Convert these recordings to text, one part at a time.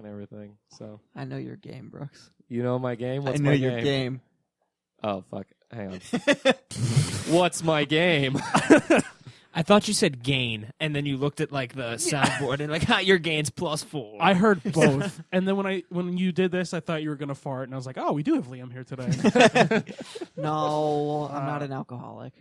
and everything. So I know your game, Brooks. you know my game. What's I know my your game. Oh fuck! Hang on. What's my game? I thought you said gain, and then you looked at like the soundboard and like, your gain's +4. I heard both, and then when you did this, I thought you were gonna fart, and I was like, "Oh, we do have Liam here today." No, I'm not an alcoholic.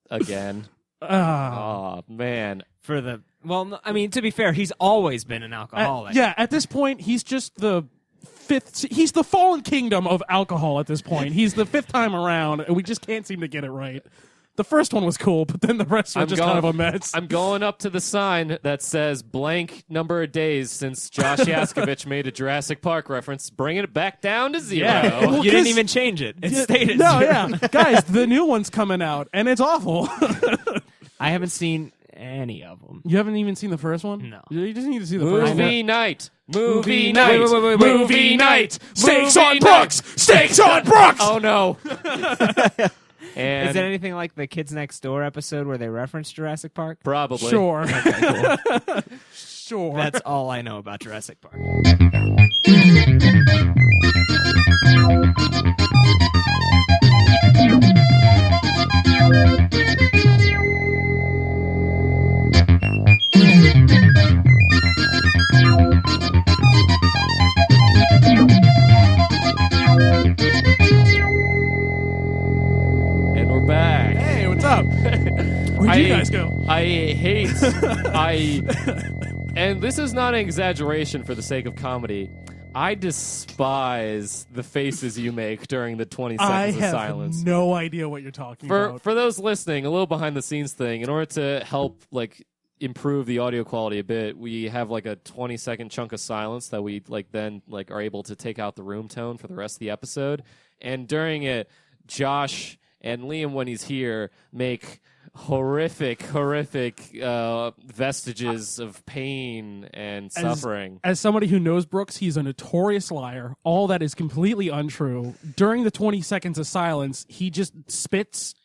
Again. Ah. Oh man. I mean, to be fair, he's always been an alcoholic. Yeah, at this point, he's just the fifth. He's the fallen kingdom of alcohol at this point. He's the fifth time around, and we just can't seem to get it right. The first one was cool, but then the rest were kind of a mess. I'm going up to the sign that says blank number of days since Josh Yaskovich made a Jurassic Park reference, bringing it back down to 0. Yeah. Well, You didn't even change it. It stayed at 0. No, yeah. Guys, the new one's coming out, and it's awful. I haven't seen any of them. You haven't even seen the first one? No. You just need to see the first one. Movie night. Movie night. Wait. Movie night. Steaks on Brooks! Steaks on Brooks! Oh, no. And Is it anything like the Kids Next Door episode where they reference Jurassic Park? probably. Sure. Okay, cool. Sure. That's all I know about Jurassic Park. And we're back. Hey, what's up? Where'd you guys go? And this is not an exaggeration for the sake of comedy. I despise the faces you make during the 20 seconds of silence. I have no idea what you're talking about. For those listening, a little behind the scenes thing, in order to help improve the audio quality a bit, we have a 20-second chunk of silence that we then are able to take out the room tone for the rest of the episode. And during it, Josh and Liam, when he's here, make horrific vestiges of pain and suffering. As somebody who knows Brooks, he's a notorious liar. All that is completely untrue. During the 20 seconds of silence, he just spits.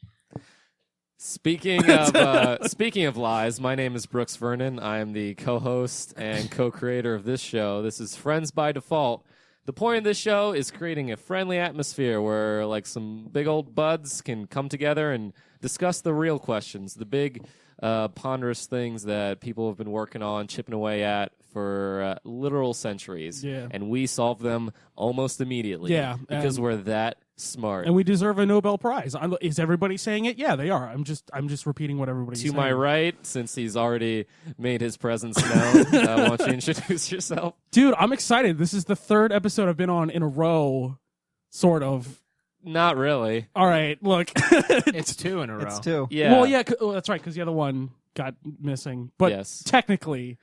Speaking of lies, my name is Brooks Vernon. I am the co-host and co-creator of this show. This is Friends by Default. The point of this show is creating a friendly atmosphere where some big old buds can come together and discuss the real questions, the big ponderous things that people have been working on, chipping away at for literal centuries. Yeah. And we solve them almost immediately. Yeah, Because we're that smart. And we deserve a Nobel Prize. Is everybody saying it? Yeah, they are. I'm just repeating what everybody's saying. To my right, since he's already made his presence known, why don't you introduce yourself? Dude, I'm excited. This is the third episode I've been on in a row, sort of. Not really. All right, look. It's 2 in a row. It's 2. Yeah. Well, yeah, that's right, because the other one got missing. But Yes. technically,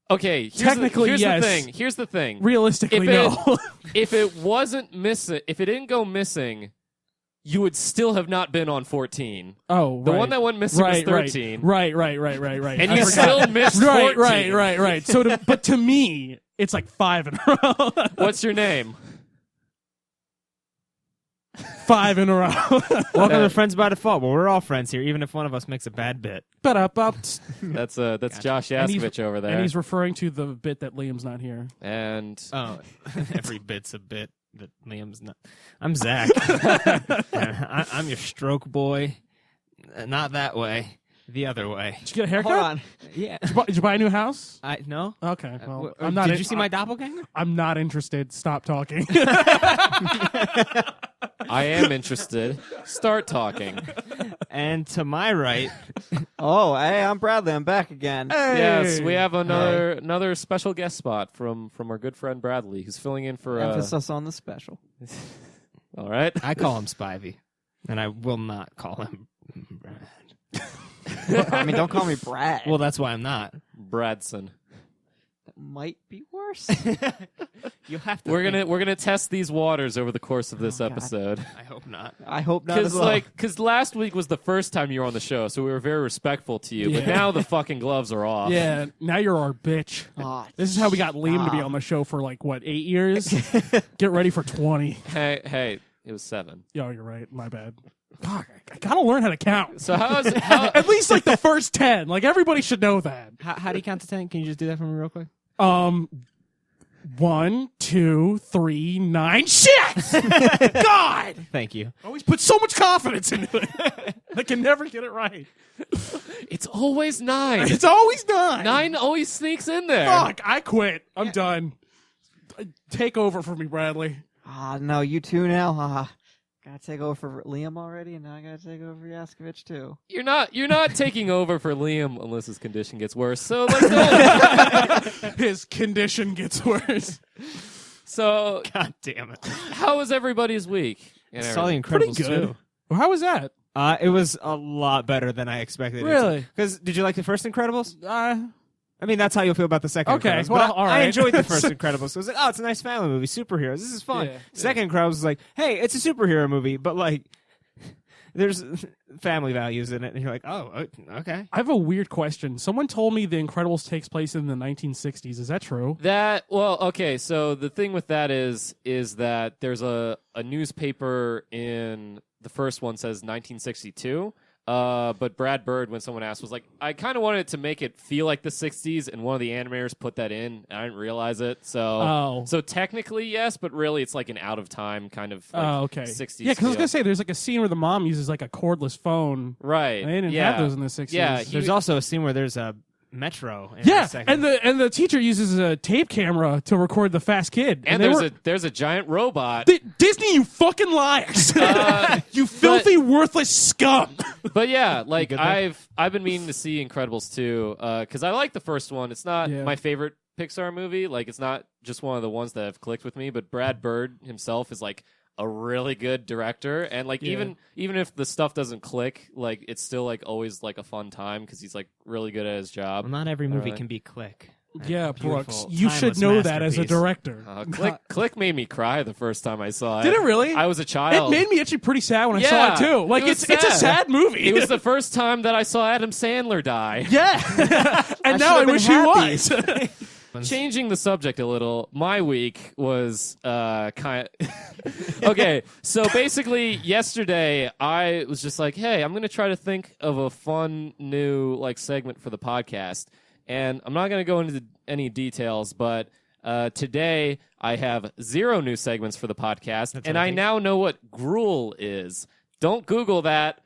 Okay, Technically, here's yes. the thing. Here's the thing. realistically, no. If it wasn't missing, if it didn't go missing, you would still have not been on 14. Oh, The right. one that went missing was 13. Right. And I you forgot. still missed 14. Right. So, but to me, it's 5 in a row. What's your name? 5 in a row. Welcome to Friends by Default. Well, we're all friends here, even if one of us makes a bad bit. That's Josh And he's- Yaskovich over there. And he's referring to the bit that Liam's not here. And Oh, every bit's a bit that Liam's not. I'm Zach. I'm your stroke boy. Not that way. The other way. Did you get a haircut? Hold on. Yeah. Did you buy a new house? No. Okay. Well, I'm I'm not. Did you see my doppelganger? I'm not interested. Stop talking. I am interested. Start talking. And to my right, Oh, hey, I'm Bradley. I'm back again. Yes, we have another special guest spot from our good friend Bradley, who's filling in for. Emphasis on the special. All right. I call him Spivey, and I will not call him Brad. I mean, don't call me Brad. Well, that's why I'm not. Bradson. That might be worse. You'll have to. We're gonna test these waters over the course of this God. episode. I hope not. I hope not as well. Because last week was the first time you were on the show, so we were very respectful to you. But Yeah. now the fucking gloves are off. Yeah. Now you're our bitch. Oh, This is how we got Liam to be on the show for 8 years. Get ready for 20. Hey, it was 7. Oh, you're right. My bad. Fuck, I gotta learn how to count. So At least the first 10. Everybody should know that. How do you count to 10? Can you just do that for me real quick? 1, 2, 3, 9. Shit! God! Thank you. I always put so much confidence into it. I can never get it right. It's always 9. It's always 9. 9 always sneaks in there. Fuck, I quit. I'm done. Take over for me, Bradley. No, you two now. Gotta take over for Liam already, and now I gotta take over for Yaskovich too. You're not taking over for Liam unless his condition gets worse. So like, don't. His condition gets worse. So God damn it. how was everybody's week? And Saw the everything? Incredibles Pretty good. too. Well, how was that? It was a lot better than I expected. Really? Because did you like the first Incredibles? I mean, that's how you'll feel about the second Okay, Incredibles. well, But all I right. enjoyed the first Incredibles. So I was like, oh, it's a nice family movie, superheroes. This is fun. Yeah, Second Incredibles was like, hey, it's a superhero movie, but like, there's family values in it. And you're like, oh, okay. I have a weird question. Someone told me The Incredibles takes place in the 1960s. Is that true? Okay. So the thing with that is that there's a newspaper in the first one says 1962. But Brad Bird, when someone asked, was like, I kind of wanted it to make it feel like the 60s, and one of the animators put that in, and I didn't realize it. So technically, yes, but really it's like an out-of-time kind of okay. 60s Yeah, because I was feel. going to say, there's like a scene where the mom uses like a cordless phone. Right. They didn't yeah. have those in the 60s. Yeah, There's also a scene where there's a metro. In Yeah, the second. and the teacher uses a tape camera to record the fast kid. And there's a giant robot. Disney, you fucking liars! You filthy, worthless scum! But yeah, like good there? I've been meaning to see Incredibles 2 because I like the first one. It's not my favorite Pixar movie. Like it's not just one of the ones that have clicked with me. But Brad Bird himself is like a really good director, and like even if the stuff doesn't click, like it's still like always like a fun time because he's like really good at his job. Well, not every movie Right. can be click. Yeah, Beautiful, Brooks, you should timeless know that as a masterpiece. director. Click made me cry the first time I saw it. Did it really? I was a child. It made me actually pretty sad when I saw it too. Like it was it's a sad movie. It was the first time that I saw Adam Sandler die. Yeah, and now I should've been wish happy. he was. Changing the subject a little, my week was kind of... Okay, so basically yesterday I was just like, hey, I'm going to try to think of a fun new like segment for the podcast. And I'm not going to go into any details, but today I have 0 new segments for the podcast, and I now know what Grool is. Don't Google that.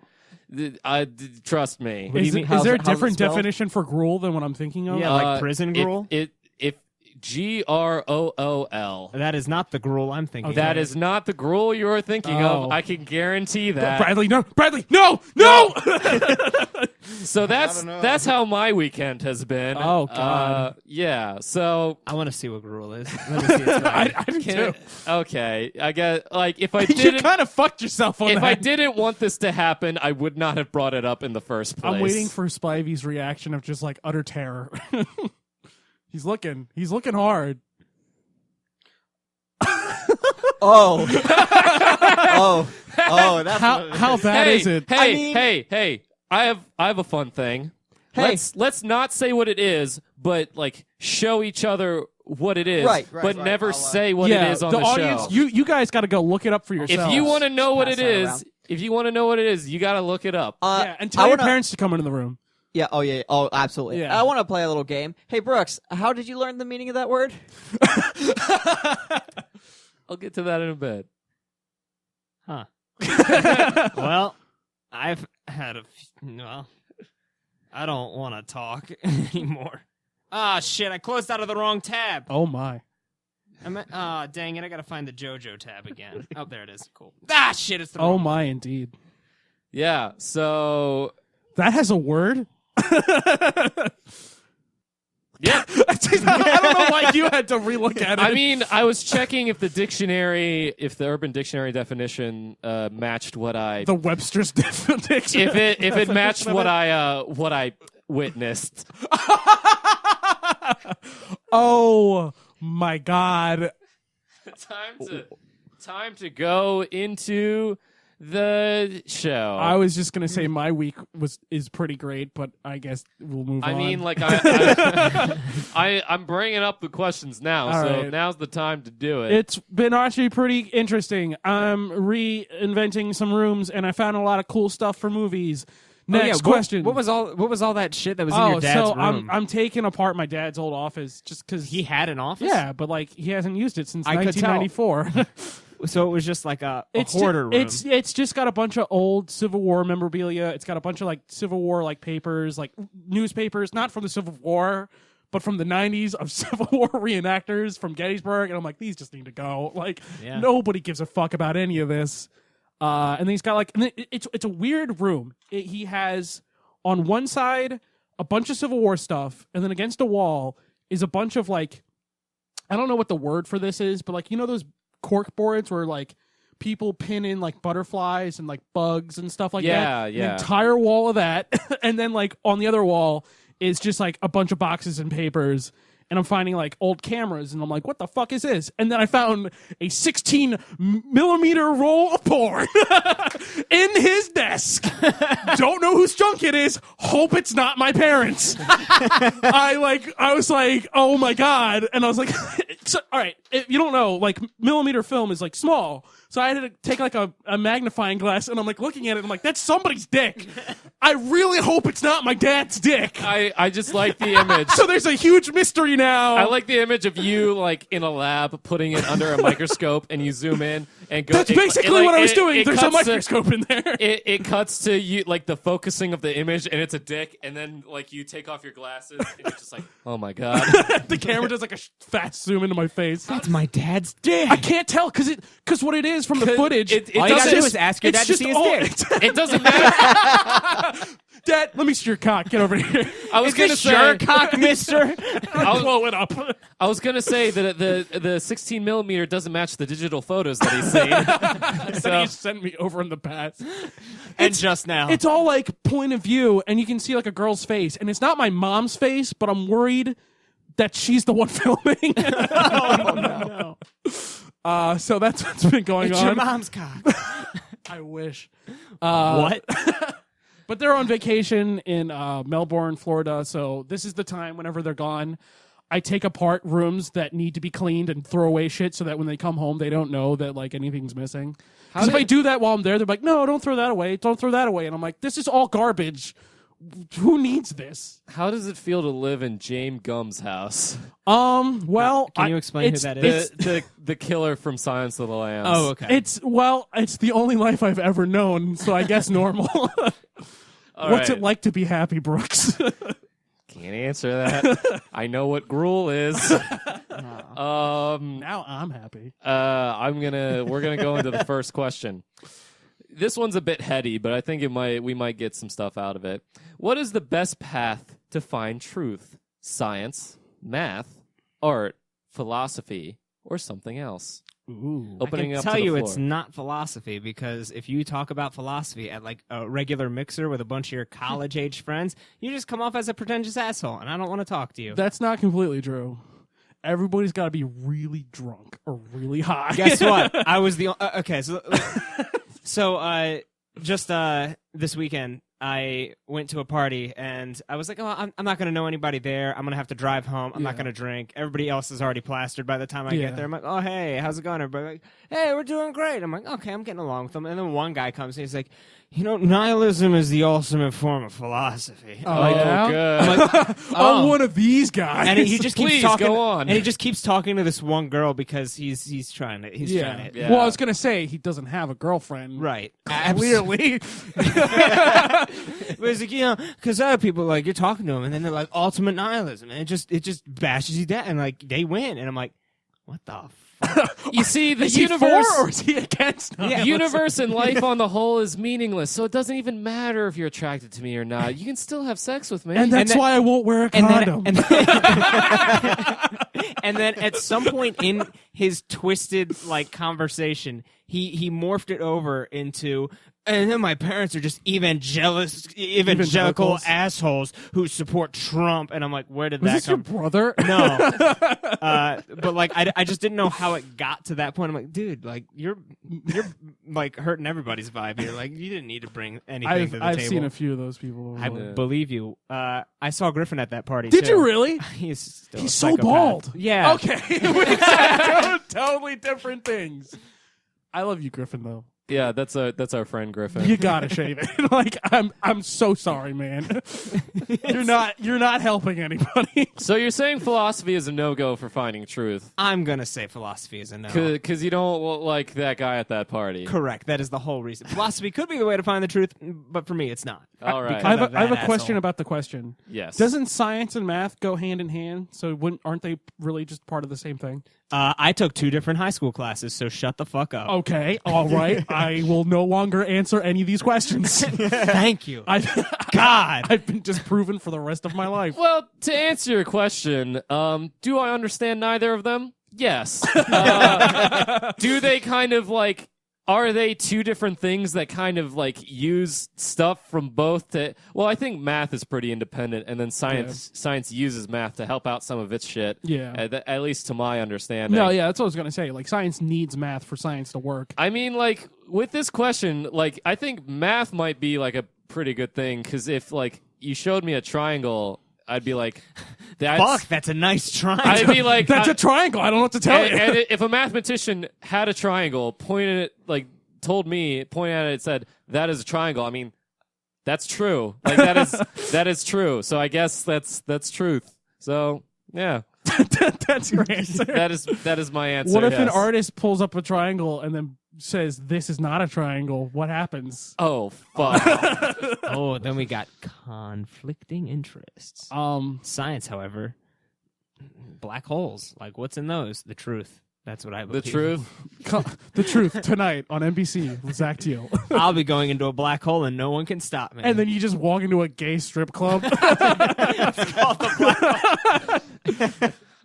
Trust me. Is there a How's it different spelled? definition for gruel than what I'm thinking of? Yeah, like prison gruel? If Grool. That is not the gruel I'm thinking. That is not the Grool you're thinking Oh. of. I can guarantee that. Bradley, no! Bradley, no! No! So that's how my weekend has been. Oh, God. Yeah. So I want to see what gruel is. Let me see its value. I do too. okay, I get like if I You didn't kind of fucked yourself on if that. I didn't want this to happen, I would not have brought it up in the first place. I'm waiting for Spivey's reaction of just like utter terror. He's looking hard. Oh, that's How bad Hey, is it? hey, I mean- hey! I have a fun thing. Hey. Let's not say what it is, but like show each other what it is, Right, but right. never I'll, say what yeah, it is on the the audience. show. You guys got to go look it up for yourselves. If you want to know what Pass it that is, around. you got to look it up. yeah, and tell I your wanna- parents to come into the room. Yeah. Oh, yeah. Oh, absolutely. Yeah. I want to play a little game. Hey, Brooks, how did you learn the meaning of that word? I'll get to that in a bit. Huh. Well, I've had well, I don't want to talk anymore. Ah, shit, I closed out of the wrong tab. Oh my! Dang it, I gotta find the JoJo tab again. Oh, there it is. Cool. Ah, shit, it's the Oh wrong my! Indeed, Yeah. So that has a word. yeah. I don't know why you had to relook at it. I mean, I was checking if the Urban Dictionary definition matched what I the Webster's definition. if it matched what I witnessed. Oh my God! Time to go into the show. I was just gonna say my week is pretty great, but I guess we'll move on. I mean, like I'm bringing up the questions now, All so right. now's the time to do it. It's been actually pretty interesting. I'm reinventing some rooms, and I found a lot of cool stuff for movies. Next question. What was all that shit that was in your dad's room? I'm taking apart my dad's old office just because he had an office. Yeah, but like he hasn't used it since I could tell. 1994. So it was just like a hoarder room. It's just got a bunch of old Civil War memorabilia. It's got a bunch of like Civil War like papers, like newspapers, not from the Civil War, but from the 90s of Civil War reenactors from Gettysburg. And I'm like, these just need to go. Like nobody gives a fuck about any of this. And then he's got like, and it's a weird room. He has on one side a bunch of Civil War stuff, and then against a wall is a bunch of like, I don't know what the word for this is, but like, you know those cork boards where like people pin in like butterflies and like bugs and stuff like that? Yeah. An entire wall of that. And then like on the other wall is just like a bunch of boxes and papers. And I'm finding like old cameras, and I'm like, what the fuck is this? And then I found a 16 millimeter roll of porn in his desk. Don't know whose junk it is. Hope it's not my parents. I was like, oh my God. And I was like, so, all right, if you don't know, like millimeter film is like small. So I had to take like a magnifying glass, and I'm like looking at it, and I'm like, that's somebody's dick. I really hope it's not my dad's dick. I just like the image. So there's a huge mystery now. I like the image of you like in a lab putting it under a microscope, and you zoom in and go. That's basically what I was doing. There's a microscope in there. It cuts to you like the focusing of the image, and it's a dick, and then like you take off your glasses, and you're just like, oh my God. The camera does like a fast zoom into my face. That's my dad's dick. I can't tell because what it is from the footage. All you gotta do is ask your dad to see his dick. It doesn't matter. Dad, let me see your cock. Get over here. I was gonna say your cock, mister. I'll blow it up. I was gonna say that the 16 millimeter doesn't match the digital photos that he's seen. That he sent me over in the past. And just now. It's all like point of view, and you can see like a girl's face, and it's not my mom's face, but I'm worried that she's the one filming. Oh no. So that's what's been going on. It's your mom's cock. I wish. What? But they're on vacation in Melbourne, Florida, so this is the time whenever they're gone. I take apart rooms that need to be cleaned and throw away shit so that when they come home, they don't know that like anything's missing. Because if I do that while I'm there, they're like, no, don't throw that away. Don't throw that away. And I'm like, this is all garbage. Who needs this? How does it feel to live in James Gumm's house? Well, can you explain who that is? The killer from Silence of the Lambs. Oh, okay. It's the only life I've ever known, so I guess normal. What's it like to be happy, Brooks? Can't answer that. I know what Grool is. Now I'm happy. We're gonna go into the first question. This one's a bit heady, but I think we might get some stuff out of it. What is the best path to find truth? Science, math, art, philosophy, or something else? Ooh. Opening I can up tell to the you floor. it's not philosophy, because if you talk about philosophy at like a regular mixer with a bunch of your college-age friends, you just come off as a pretentious asshole, and I don't want to talk to you. That's not completely true. Everybody's got to be really drunk or really high. Guess what? I was the okay. So just this weekend, I went to a party, and I was like, oh, I'm not going to know anybody there. I'm going to have to drive home. I'm not going to drink. Everybody else is already plastered by the time I get there. I'm like, oh, hey, how's it going? Everybody like, hey, we're doing great. I'm like, okay, I'm getting along with them. And then one guy comes and he's like, you know, nihilism is the ultimate form of philosophy. Oh, yeah? good. I'm like, Oh, one of these guys. and he just keeps Please, talking. go on. And he just keeps talking to this one girl because he's trying to. He's trying it. Yeah. Well, I was going to say he doesn't have a girlfriend. Right. Clearly. But it's like, you know, because other people, like, you're talking to them, and then they're like, ultimate nihilism, and it just bashes you down, and like they win, and I'm like, what the fuck? You see, the Is he universe, for or is he against? Yeah, the universe and life on the whole is meaningless. So it doesn't even matter if you're attracted to me or not. You can still have sex with me. And that's why I won't wear a condom. And then at some point in his twisted like conversation, he morphed it over into, and then my parents are just evangelical assholes who support Trump, and I'm like, where did Was that this your come? brother? No, but like I just didn't know how it got to that point. I'm like, dude, like you're like hurting everybody's vibe here. Like you didn't need to bring anything to the I've table. seen a few of those people. I believe you. I saw Griffin at that party. Did too. you really? He's still a He's so psychopath. bald. Yeah. Okay. We said totally different things. I love you, Griffin, though. Yeah, that's our friend Griffin. You gotta shave it. Like, I'm so sorry, man. You're not helping anybody. So you're saying philosophy is a no-go for finding truth I'm gonna say philosophy is a no. because you don't like that guy at that party. Correct. That is the whole reason. Philosophy could be the way to find the truth, but for me, it's not. All right. Because of I have that a question asshole. about the question. Yes. Doesn't science and math go hand in hand? So aren't they really just part of the same thing? I took 2 different high school classes, so shut the fuck up. Okay, all right. I will no longer answer any of these questions. Thank you. God, I've been disproven for the rest of my life. Well, to answer your question, do I understand neither of them? Yes. Do they kind of like? Are they two different things that kind of like use stuff from both to? Well, I think math is pretty independent, and then science uses math to help out some of its shit. Yeah. At least to my understanding. No, yeah, that's what I was gonna say. Like, science needs math for science to work. I mean, like with this question, like I think math might be like a pretty good thing because if like you showed me a triangle, I'd be like, Fuck, that's a nice triangle. I'd be like, That's a triangle. I don't know what to tell you. and if a mathematician had a triangle, pointed it, like pointed at it, said that is a triangle. I mean, that's true. Like that is true. So I guess that's truth. So yeah, That's your answer. that is my answer. What if an yes. artist pulls up a triangle and then says, "This is not a triangle"? What happens? Oh fuck! Oh, then we got conflicting interests. Science, however, black holes. Like, what's in those? The truth. That's what I The believe. truth. The truth tonight on NBC with Zach Teal. I'll be going into a black hole and no one can stop me. And then you just walk into a gay strip club.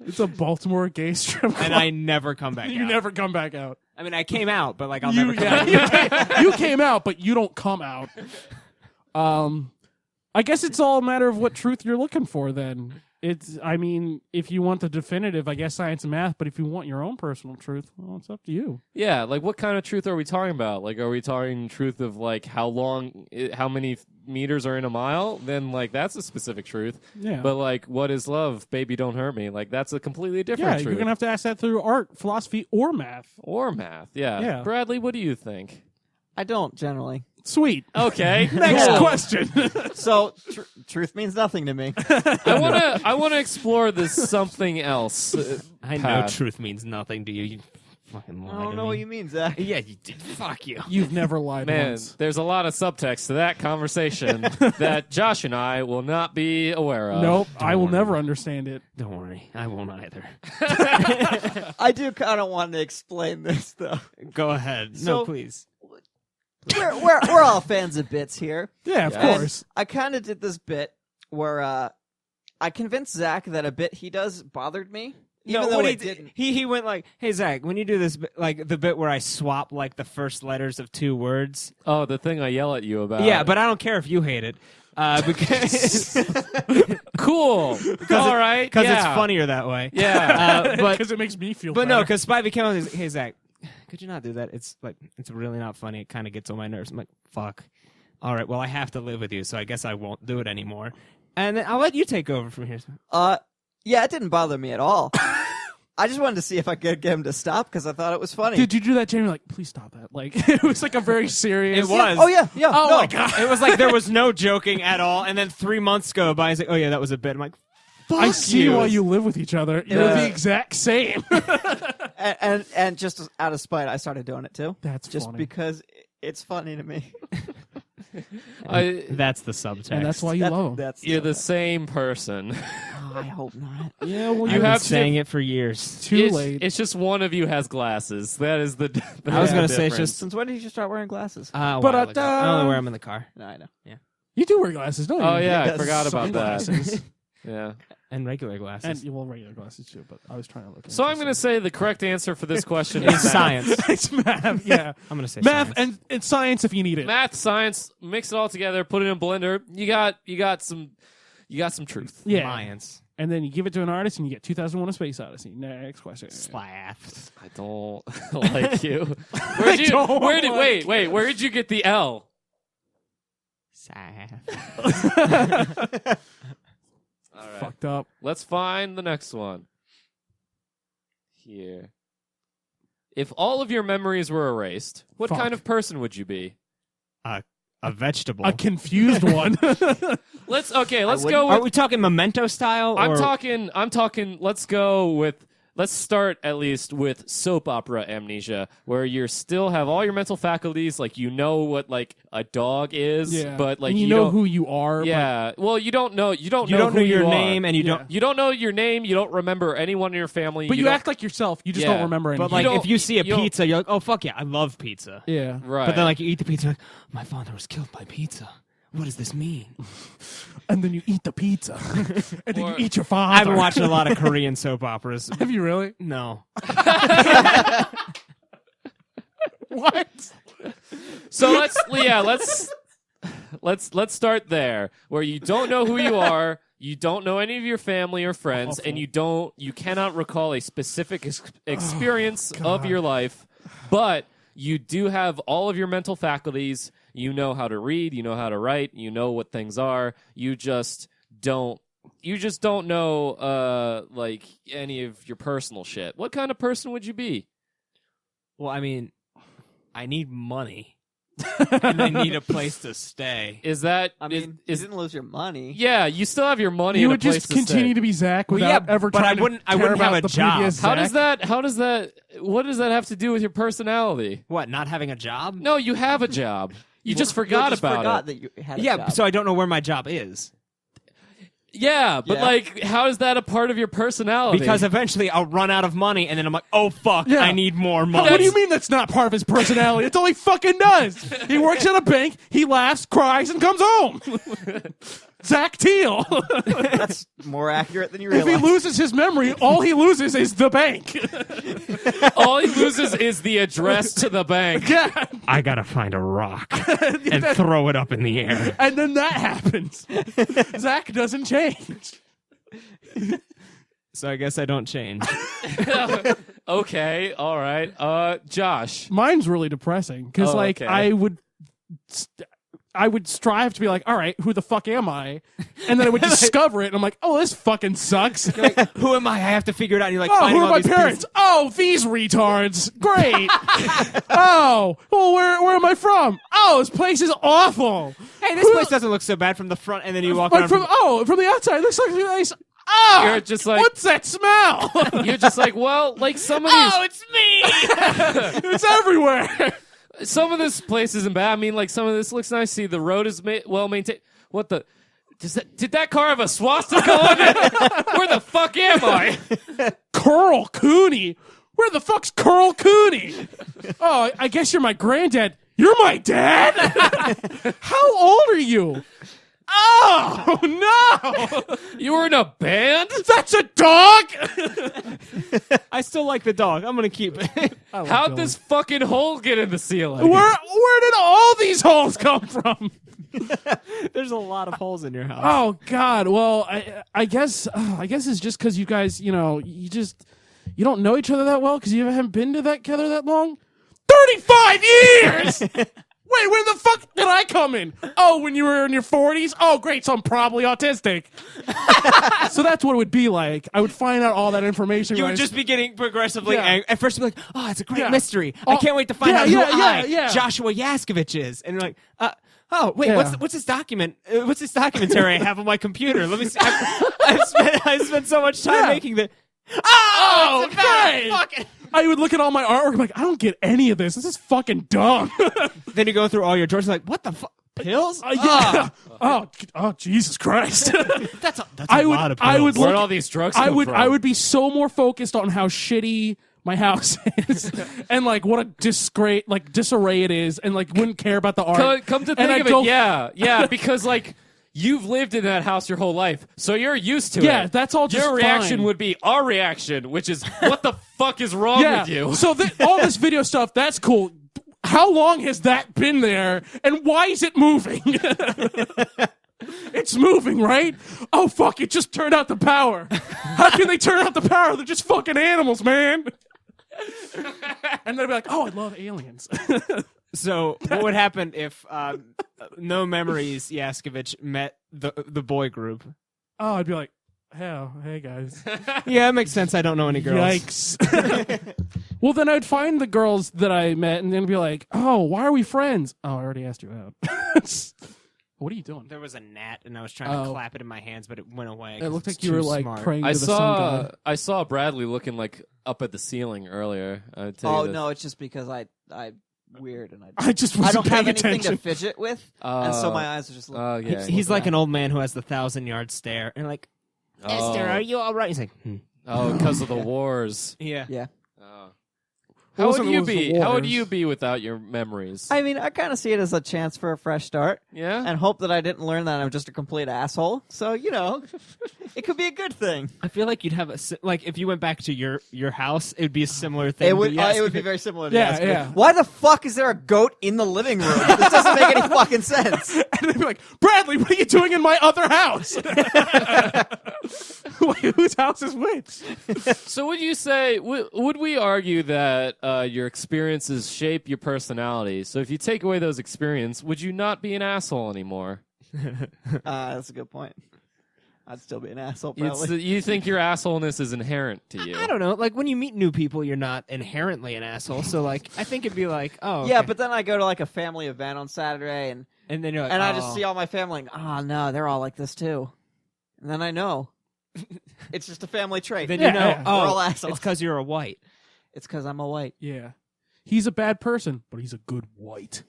It's a Baltimore gay strip club. and I never come back You out. never come back out. I mean, I came out, but like I'll never come Yeah, you came out, but you don't come out. I guess it's all a matter of what truth you're looking for then. I mean, if you want the definitive, I guess science and math, but if you want your own personal truth, well, it's up to you. Yeah, like what kind of truth are we talking about? Like, are we talking truth of like how many meters are in a mile? Then like that's a specific truth. Yeah. But like, what is love? Baby, don't hurt me. Like that's a completely different Yeah, truth. you're going to have to ask that through art, philosophy, or math. Or math. Yeah. Yeah. Bradley, what do you think? I don't generally. Sweet. Okay. Next Yeah. question. So truth means nothing to me. I wanna explore this something else. I know path. truth means nothing to you. You fucking lie I don't to know me. what you mean, Zach. Yeah, you did. Fuck you. You've never lied Man, once. there's a lot of subtext to that conversation that Josh and I will not be aware of. Nope, I will worry. never understand it. Don't worry, I won't either. I do kind of want to explain this though. Go ahead. So- No, please. We're all fans of bits here. Yeah, of Yes. course. I kind of did this bit where I convinced Zach that a bit he does bothered me, even though what it he didn't. He went like, "Hey Zach, when you do this, like the bit where I swap like the first letters of 2 words." Oh, the thing I yell at you about. Yeah, but I don't care if you hate it, because cool. All right. because yeah. it's funnier that way. Yeah. But Because it makes me feel But no, better. because Spivey came out and he's, "Hey Zach, could you not do that? It's like it's really not funny. It kind of gets on my nerves." I'm like, "Fuck. All right, well I have to live with you, so I guess I won't do it anymore." And then I'll let you take over from here. Yeah, it didn't bother me at all. I just wanted to see if I could get him to stop because I thought it was funny. Did you do that, Jamie? Like, please stop that. Like, it was like a very serious. It was. Oh yeah. Oh no. my god. It was like there was no joking at all. And then 3 months go by. He's like, "Oh yeah, that was a bit." I'm like, "Fuck I see you." why you live with each other. You're Yeah. the exact same. And just out of spite, I started doing it too. That's Just funny. because it's funny to me. That's the subtext. And that's why you love him. That's You're the same person. Oh, I hope not. Yeah, well, You I've been have saying it for years. too it's, late. It's just one of you has glasses. That is the. I was the gonna say it's difference. just. Since when did you start wearing glasses? A But, while ago. I only wear them in the car No, I know. You do wear glasses, don't you? Oh yeah, I Yes, forgot about that. Sunglasses. Yeah. and regular glasses. And well, regular glasses too. But I was trying to look. So I'm gonna say the correct answer for this question It's is math. science. it's math. Yeah, I'm gonna say math science. and science if you need it. Math, science, mix it all together, put it in a blender. You got some truth. Yeah, Science. and then you give it to an artist, and you get 2001: A Space Odyssey. Next question. Slav. I don't like you. Where'd you? don't Where did? like Wait. Where did you get the L? Slav. All right. Fucked up. Let's find the next one. Here. if all of your memories were erased, what Fuck. kind of person would you be? A vegetable. A confused one. Let's go Are with we talking Memento style? I'm or... talking let's start at least with soap opera amnesia, where you still have all your mental faculties, like you know what like a dog is, Yeah. but like And you know don't, who you are. Yeah. Well, you don't know You don't who know your you are. name, and you Yeah. don't. You don't know your name. You don't remember anyone in your family. But you don't- act like yourself. You just Yeah. don't remember anything. But like, don't- if you see a you don't- pizza, you're like, "Oh fuck yeah, I love pizza." yeah. right. But then like you eat the pizza, you're like, "My father was killed by pizza. What does this mean?" And then you eat the pizza. And then Or- you eat your father. I've been watching a lot of Korean soap operas. Have you really? No. What? So let's start there, where you don't know who you are, you don't know any of your family or friends, and you cannot recall a specific experience of your life, but you do have all of your mental faculties. You know how to read, you know how to write, you know what things are. You just don't know like any of your personal shit. What kind of person would you be? Well, I mean, I need money, and I need a place to stay. Is that I mean, is you didn't lose your money. yeah, you still have your money You in would a place just to continue stay. to be Zach Well, without yeah, ever but trying I wouldn't- to I care wouldn't have about a the job. previous How Zach. does that what does that have to do with your personality? What? Not having a job? No, you have a job. You just You forgot just about forgot it. that you had a Yeah, job. so I don't know where my job is. Yeah, but Yeah. like how is that a part of your personality? Because eventually I'll run out of money, and then I'm like, "Oh fuck, Yeah. I need more money." What do you mean that's not part of his personality? It's all he fucking does. He works at a bank, he laughs, cries, and comes home. Zach Teal. That's more accurate than you If he realize. loses his memory, all he loses is the bank. all he loses is the address to the bank. Yeah. I gotta find a rock and throw it up in the air. And then that happens. Zach doesn't change. So I guess I don't change. Okay, all right. Josh. Mine's really depressing because, Oh, like, okay. I would strive to be like, all right, who the fuck am I? And then I would discover it, and I'm like, oh, this fucking sucks. Who am I? I have to figure it out. And you're like, Oh, finding who are all my these parents? pieces. Oh, these retards. Great. Oh, well, where am I from? Oh, this place is awful. Hey, this place doesn't look so bad from the front, and then you walk Like around. from the outside, it looks like nice. Oh, You're just like- what's that smell? You're just like, well, like some of these it's me. It's everywhere. some of this place isn't bad. I mean, like some of this looks nice. See, the road is well maintained. What the? Did that car have a swastika on it? Where the fuck am I? Curl Cooney. Where the fuck's Curl Cooney? Oh, I guess you're my granddad. You're my dad? How old are you? Oh, no! You were in a band? That's a dog? I still like the dog. I'm gonna keep it. How'd this fucking hole get in the ceiling? Where did all these holes come from? There's a lot of holes in your house. Oh God! Well, I guess it's just because you guys, you don't know each other that well because you haven't been together that long. 35 years. Wait, where the fuck did I come in? Oh, when you were in your 40s? Oh, great, so I'm probably autistic. So that's what it would be like. I would find out all that information. You when would I- just be getting progressively Yeah. angry. At first, you'd be like, "Oh, it's a great Yeah. mystery. Oh, I can't wait to find yeah, out who yeah. Joshua Yaskovich is." And you're like, "Oh, wait, Yeah. what's this document? What's this documentary I have on my computer? Let me see. I've spent so much time Yeah. making the. Oh, it's about great. fucking. I would look at all my artwork and be like, I don't get any of this. This is fucking dumb. Then you go through all your drawers, like, what the fuck? Pills? Yeah. Oh, Jesus Christ. That's a I would- lot of pills. I would Where'd look- all these drugs I come would from? I would be so more focused on how shitty my house is and like what a disarray it is and like wouldn't care about the art. Come to And think I'd of it, go- yeah, because like you've lived in that house your whole life, so you're used to it. Yeah, that's all just your reaction fine. would be our reaction, which is what the fuck is wrong Yeah. with you? So all this video stuff, that's cool. How long has that been there and why is it moving? It's moving, right? Oh fuck, it just turned out the power. How can they turn out the power? They're just fucking animals, man. And they'd be like, "Oh, I love aliens." So, what would happen if No Memories Yaskovich met the boy group? Oh, I'd be like, Oh, hey guys. Yeah, it makes sense. I don't know any girls. Yikes. Well, then I'd find the girls that I met and then be like, oh, why are we friends? Oh, I already asked you out. What are you doing? There was a gnat, and I was trying to clap it in my hands, but it went away. It looked it's like you were too like smart. praying to I the sun god. saw Bradley looking like up at the ceiling earlier. I'd tell you Oh this. no, it's just because I weird and I just I wasn't don't have paying anything attention. to fidget with, and so my eyes are just. Oh yeah. He's like an old man who has the 1,000-yard stare, and like, Esther, are you all right? He's like, Oh, because of the wars. yeah. Yeah. Oh. It How wasn't would you those be? How would wars. you be without your memories? I mean, I kind of see it as a chance for a fresh start, Yeah. and hope that I didn't learn that I'm just a complete asshole. So it could be a good thing. I feel like you'd have if you went back to your house, it would be a similar thing. It would. Yes. It would be very similar. To Yeah, Aspen. yeah. Why the fuck is there a goat in the living room? This doesn't make any fucking sense. And they'd be like, Bradley, what are you doing in my other house? Wait, whose house is which? So would you say, would we argue that your experiences shape your personality? So if you take away those experiences, would you not be an asshole anymore? That's a good point. I'd still be an asshole, It's, probably. you think your assholeness is inherent to you? I don't know. Like when you meet new people, you're not inherently an asshole. So like, I think it'd be like, oh, Yeah, okay. but then I go to like a family event on Saturday, and then you're like, I just see all my family, like, oh no, they're all like this too. And then I know. It's just a family trait. Then Yeah, you know, yeah. We're all oh, assholes. it's because you're a white. It's because I'm a white. Yeah. He's a bad person, but he's a good white.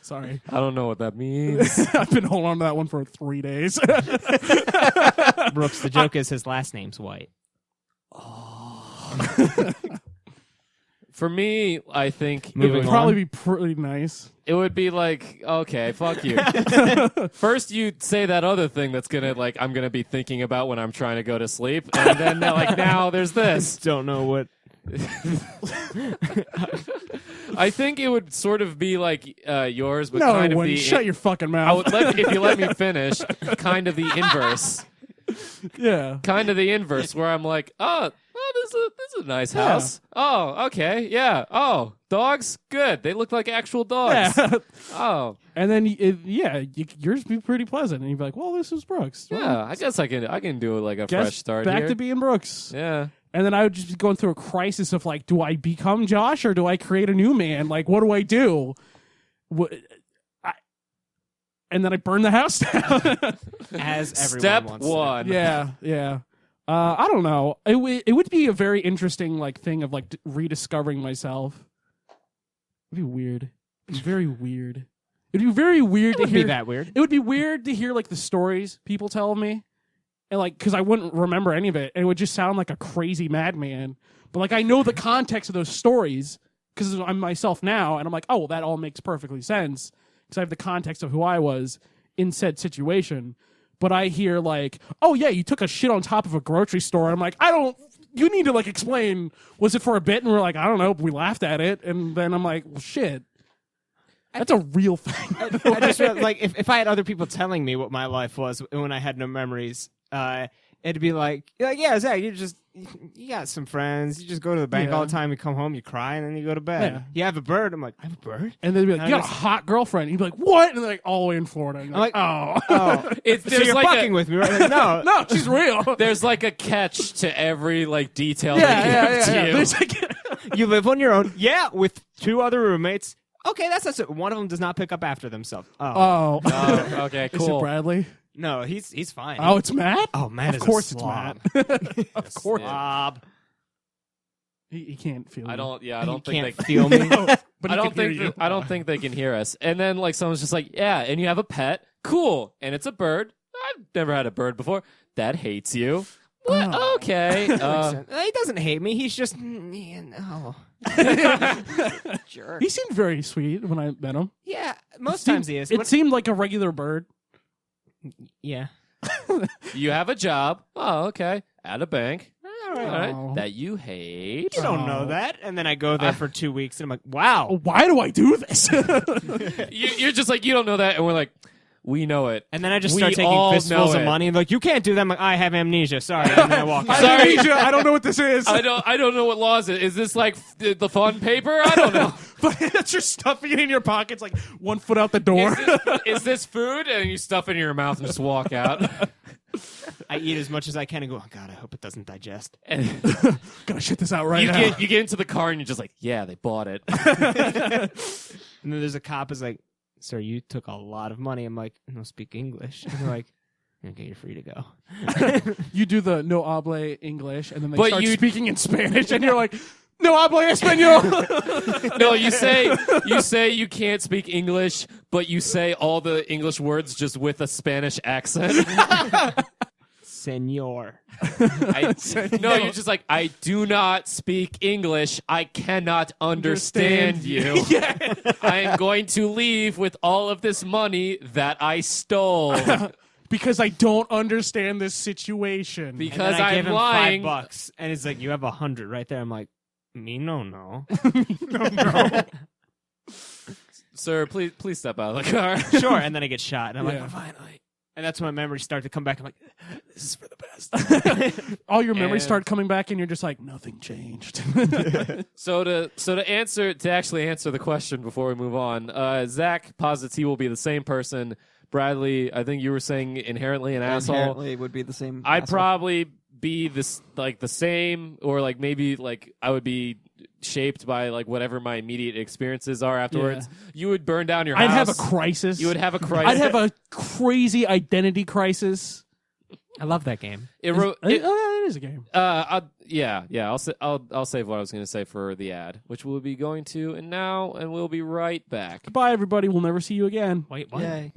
Sorry. I don't know what that means. I've been holding on to that one for 3 days. Brooks, the joke is his last name's White. For me, I think It would Moving probably on. be pretty nice. it would be like, okay, fuck you. First, you say that other thing that's gonna I'm gonna be thinking about when I'm trying to go to sleep, and then now there's this. Don't know what. I think it would sort of be like yours, but No, kind it of wouldn't. the. Shut your fucking I mouth. would if you let me finish, kind of the inverse. Yeah. Kind of the inverse, where I'm like, this is a nice house. Oh, okay, yeah. Oh, dogs, good. They look like actual dogs. Yeah. Oh, And then, yours be pretty pleasant. And you'd be like, well, this is Brooks. Well, yeah. I guess I can do like a guess fresh start back here. to being Brooks. Yeah. And then I would just be going through a crisis of like, do I become Josh or do I create a new man? Like, what do I do? And then I burn the house down. As everyone Step wants to. one. Yeah. I don't know. It would be a very interesting like thing of like rediscovering myself. It'd be weird. It'd be very weird. It'd be very weird to It would hear. be that weird. It would be weird to hear like the stories people tell me, and like because I wouldn't remember any of it, and it would just sound like a crazy madman. But like I know the context of those stories because I'm myself now, and I'm like, oh, well, that all makes perfectly sense because I have the context of who I was in said situation. But I hear like, oh yeah, you took a shit on top of a grocery store. I'm like, you need to like explain. Was it for a bit? And we're like, I don't know. We laughed at it, and then I'm like, well, shit. That's a real thing. I just feel like if I had other people telling me what my life was when I had no memories, it'd be like, yeah, Zach, you got some friends. You just go to the bank Yeah. all the time. You come home, you cry, and then you go to bed. Yeah. You have a bird. I'm like, I have a bird. And they'd be like, I you got a just- hot girlfriend. You'd be like, what? And they're like, all the way in Florida. And you're like, oh. Oh, so There's you're like fucking with me, right? Like, no, No, she's real. There's like a catch to every like detail yeah, they give to you. There's like, you live on your own. Yeah, with 2 other roommates. Okay, that's not. One of them does not pick up after themselves. Oh, oh. Okay, Is it cool. Bradley? no, he's fine. Oh, it's Matt? oh, Matt Of is course a it's slob. Matt. Of course. Slob. He can't feel I you. don't. Yeah, I You don't think can't they. feel me. But I he don't can hear think. you. I don't think they can hear us. And then like someone's just like, yeah, and you have a pet. Cool, and it's a bird. I've never had a bird before. That hates you. What? Oh. Okay. He doesn't hate me. He's just no. Jerk. He seemed very sweet when I met him. Yeah, most Seemed- times he is. It When- seemed like a regular bird. yeah. You have a job. Oh, okay. At a bank. All right. All right. Oh. That you hate. You don't know that. And then I go there for 2 weeks, and I'm like, wow. Why do I do this? You're just like, you don't know that, and we're like, we know it. And then I just We start all taking fistfuls know of it. money, and like, you can't do that. I'm like, I have amnesia. Sorry. And then I walk out. Sorry. I don't know what this is. I don't know what laws it is. This like the fun paper? I don't know. But you're stuffing it in your pockets, like 1 foot out the door. Is this food? And you stuff it in your mouth and just walk out. I eat as much as I can and go, oh, God, I hope it doesn't digest. And Gotta shit this out right you now. get into the car and you're just like, yeah, they bought it. And then there's a cop who's like, sir, you took a lot of money. I'm like, no, speak English. And they're like, okay, you're free to go. You do the no habla English, and then they But start you- speaking in Spanish, and you're like, no habla español. No, you say you can't speak English, but you say all the English words just with a Spanish accent. Senor. No, you're just like, I do not speak English. I cannot understand you. Yeah. I am going to leave with all of this money that I stole Because I don't understand this situation. because And then I give I'm him lying. $5, and it's like, you have 100 right there. I'm like, me no. Sir, please step out of the car. Sure. And then I get shot, and I'm Yeah. like, oh, finally. And that's when my memories start to come back. I'm like, this is for the best. All your memories And- start coming back, and you're just like, nothing changed. So to actually answer the question before we move on, Zach posits he will be the same person. Bradley, I think you were saying inherently an asshole. Inherently would be the same. I'd asshole. probably be this like the same, or like maybe like I would be shaped by like whatever my immediate experiences are afterwards. You would burn down your house. I'd have a crisis. You would have a crisis. I'd have a crazy identity crisis. I love that game. It Oh, yeah, it is a game. yeah. I'll save what I was going to say for the ad, which we'll be going to and now, and we'll be right back. Goodbye, everybody. We'll never see you again. Wait, what? Yay.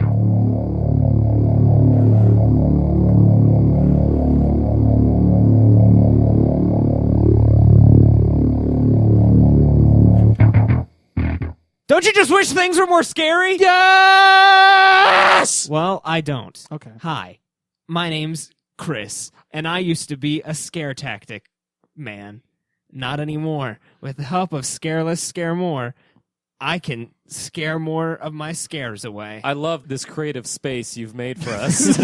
Don't you just wish things were more scary? Yes! Well, I don't. Okay. Hi, my name's Chris, and I used to be a scare tactic man. Not anymore. With the help of Scareless Scare More, I can scare more of my scares away. I love this creative space you've made for us.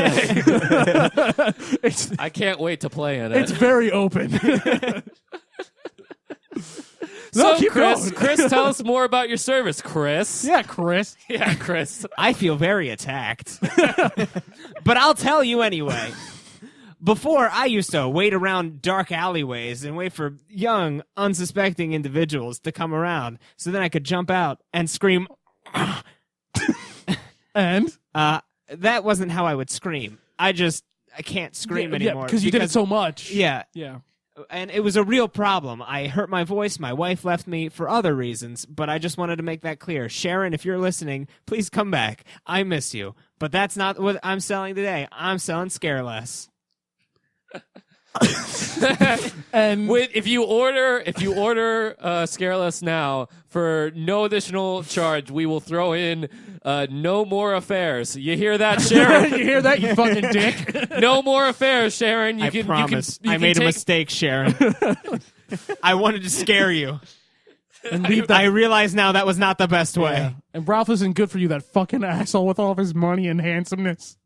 it's I can't wait to play in it. it's very open. So, No, keep Chris, going. Chris, tell us more about your service, Chris. Yeah, Chris. Yeah, Chris. I feel very attacked. But I'll tell you anyway. Before, I used to wait around dark alleyways and wait for young, unsuspecting individuals to come around so then I could jump out and scream. And That wasn't how I would scream. I can't scream anymore. because you did it so much. Yeah. Yeah. And it was a real problem. I hurt my voice. My wife left me for other reasons, but I just wanted to make that clear. Sharon, if you're listening, please come back. I miss you. But that's not what I'm selling today. I'm selling Scareless. And If you order Scareless now for no additional charge, we will throw in no more affairs. You hear that, Sharon? you hear that, you fucking dick? No more affairs, Sharon. I promise. I made a mistake, Sharon. I wanted to scare you. And leave that. I realize now that was not the best way. Yeah. And Ralph isn't good for you, that fucking asshole with all of his money and handsomeness.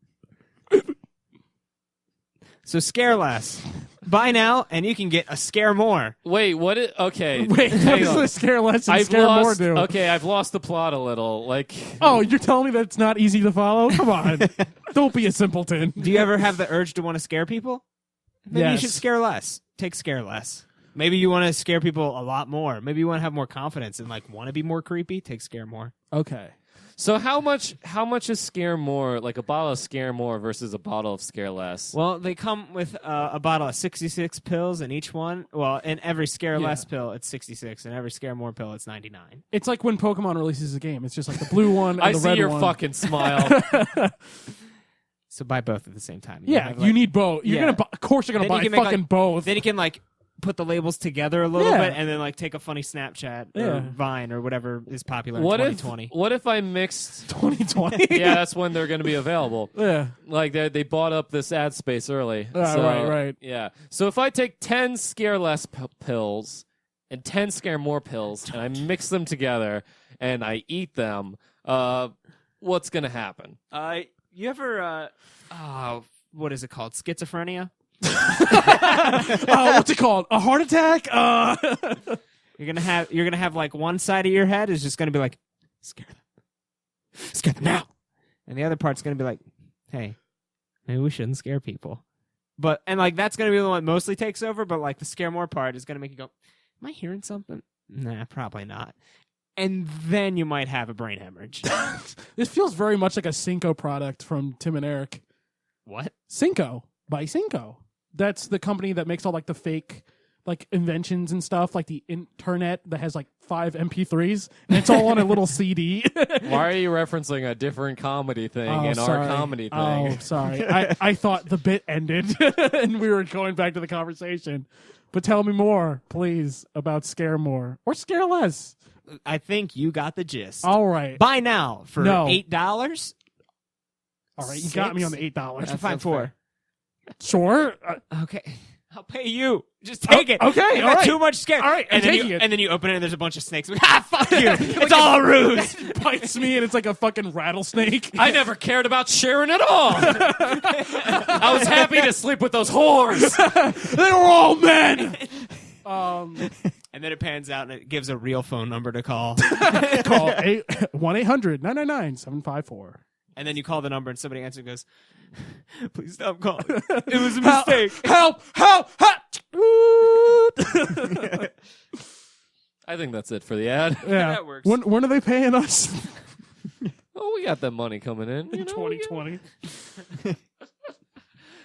So scare less. Buy now, and you can get a scare more. Wait, what? Okay. Wait, what hang does on. the scare less and I've scare more lost. do? Okay, I've lost the plot a little. Like, Oh, you're telling me that it's not easy to follow? Come on. Don't be a simpleton. Do you ever have the urge to want to scare people? Maybe you Yes. should scare less. Take scare less. Maybe you want to scare people a lot more. Maybe you want to have more confidence and like want to be more creepy. Take scare more. Okay. so how much is Scare More, like a bottle of Scare More versus a bottle of Scare Less? Well, they come with a bottle of 66 pills in each one. Well, in every scare less pill, it's 66, and every scare more pill, it's 99. It's like when Pokemon releases a game. It's just like the blue one and I the see red your one. fucking smile. So buy both at the same time. Yeah, have, you like- need both. You're Yeah. gonna, of course, you're gonna Then you buy can make, fucking like- both. Then you can like put the labels together a little Yeah. bit, and then like take a funny Snapchat Yeah. or Vine or whatever is popular in What 2020. if I mixed? 2020. Yeah, that's when they're going to be available. Yeah. Like they bought up this ad space early. So, right. Yeah. So if I take 10 Scare Less pills and 10 Scare More pills and I mix them together and I eat them, what's going to happen? You ever what is it called? Schizophrenia? What's it called? A heart attack? You're gonna have like one side of your head is just gonna be like, scare them now, and the other part's gonna be like, hey, maybe we shouldn't scare people. And like that's gonna be the one that mostly takes over. But like the scare more part is gonna make you go, am I hearing something? Nah, probably not. And then you might have a brain hemorrhage. This feels very much like a Cinco product from Tim and Eric. What? Cinco by Cinco. That's the company that makes all like the fake like inventions and stuff, like the internet that has like 5 MP3s and it's all on a little CD. Why are you referencing a different comedy thing our comedy thing? Oh, sorry. I thought the bit ended and we were going back to the conversation. But tell me more, please, about Scare More or Scare Less. I think you got the gist. All right. Buy now for $8. All right, you got me on the $8. That's fine for. Sure. Okay. I'll pay you. Just take it. Okay, You all got right. too much scare. All right, I'm and then taking you, it. And then you open it and there's a bunch of snakes. Fuck you. It's all a ruse. Bites me and it's like a fucking rattlesnake. I never cared about Sharon at all. I was happy to sleep with those whores. They were all men. And then it pans out and it gives a real phone number to call. Call 1-800-999-754. And then you call the number and somebody answers and goes, please stop calling. It was a mistake. Help! I think that's it for the ad. Yeah, That works. When are they paying us? Oh, we got that money coming in. In 2020.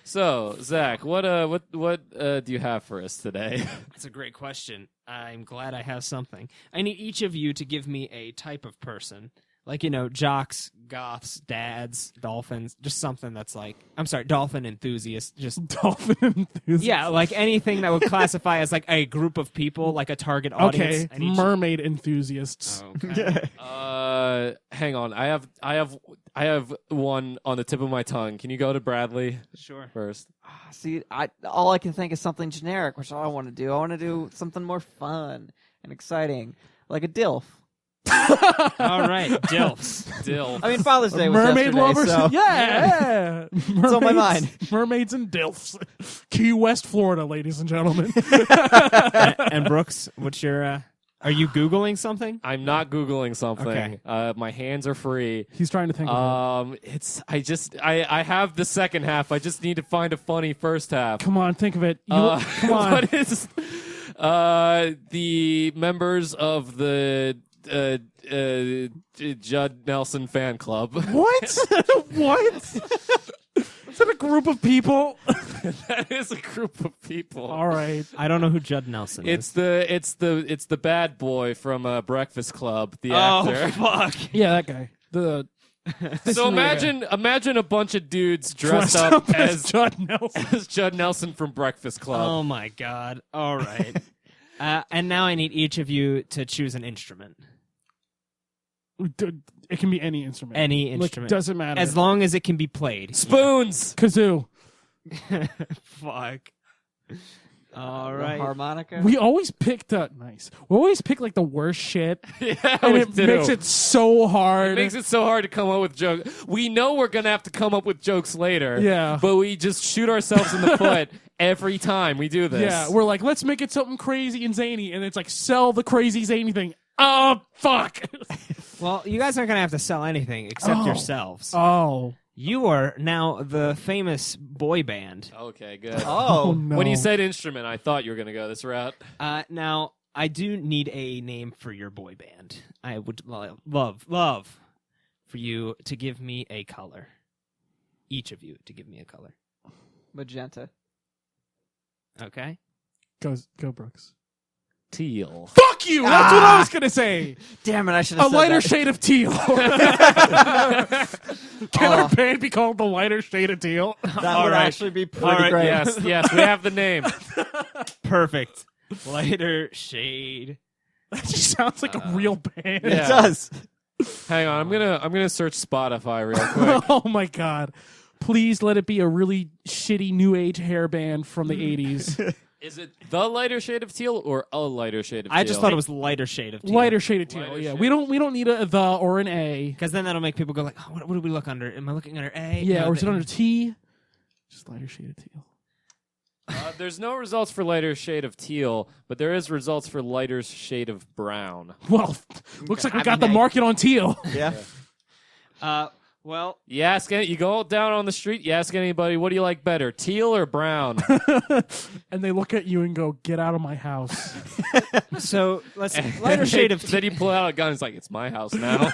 So, Zach, what do you have for us today? That's a great question. I'm glad I have something. I need each of you to give me a type of person. Like, jocks, goths, dads, dolphins, just something that's like, dolphin enthusiasts, just Dolphin enthusiast. yeah, like anything that would classify as like a group of people, like a target audience. Okay, mermaid enthusiasts. Okay. Hang on. I have one on the tip of my tongue. Can you go to Bradley Sure. first? See, all I can think is something generic, which I don't want to do. I want to do something more fun and exciting, like a DILF. All right, DILFs. Dill. I mean, Father's Day was Mermaid yesterday, lovers? so Yeah. Mermaids, on my mind. Mermaids and DILFs. Key West, Florida, ladies and gentlemen. And Brooks, what's your? Are you Googling something? I'm not Googling something. Okay. My hands are free. He's trying to think of it. I have the second half. I just need to find a funny first half. Come on, think of it. Come on. What is the members of the Judd Nelson fan club? What? What? Is that a group of people? That is a group of people. All right. I don't know who Judd Nelson It's is. the bad boy from Breakfast Club, the actor. Fuck. Yeah, that guy. So imagine a bunch of dudes dressed up as Judd Nelson. as Judd Nelson from Breakfast Club. Oh my god. All right. And now I need each of you to choose an instrument. It can be any instrument. Any instrument. Doesn't matter. As long as it can be played. Spoons. Kazoo. Fuck. All the right. harmonica. We always picked nice. We always pick like the worst shit, Yeah, and we it do. makes it so hard. It makes it so hard to come up with jokes. We know we're gonna have to come up with jokes later. Yeah. But we just shoot ourselves in the foot every time we do this. Yeah, we're like, let's make it something crazy and zany, and it's like, sell the crazy zany thing. Oh, fuck. Well, you guys aren't going to have to sell anything except yourselves. Oh. You are now the famous boy band. Okay, good. Oh, no. When you said instrument, I thought you were gonna go this route. Now, I do need a name for your boy band. I would love for you to give me a color. Each of you to give me a color. magenta. Okay? Go, Brooks. Teal. Fuck you! That's what I was going to say. Damn it! I should A have said lighter that. shade of teal. Can our band be called the lighter shade of teal? That All would right. actually be pretty All right, great. Yes, we have the name. Perfect. Lighter shade. That just sounds like a real band. It Yeah. does. Hang on, I'm gonna search Spotify real quick. Oh my god. Please let it be a really shitty new age hair band from the 80s. Is it the lighter shade of teal or a lighter shade of teal? I just thought it was lighter shade of teal. Lighter shade of teal. Lighter Yeah, shade. we don't need a the or an A. Because then that'll make people go like, oh, what do we look under? Am I looking under A? Yeah, No, or is it the- under T? Just lighter shade of teal. There's no results for lighter shade of teal, but there is results for lighter shade of brown. Well, looks like we got the market on teal. Yeah. Well, You go down on the street, you ask anybody, what do you like better, teal or brown? And they look at you and go, "Get out of my house." so lighter shade of Then you pull out a gun. It's like, it's my house now.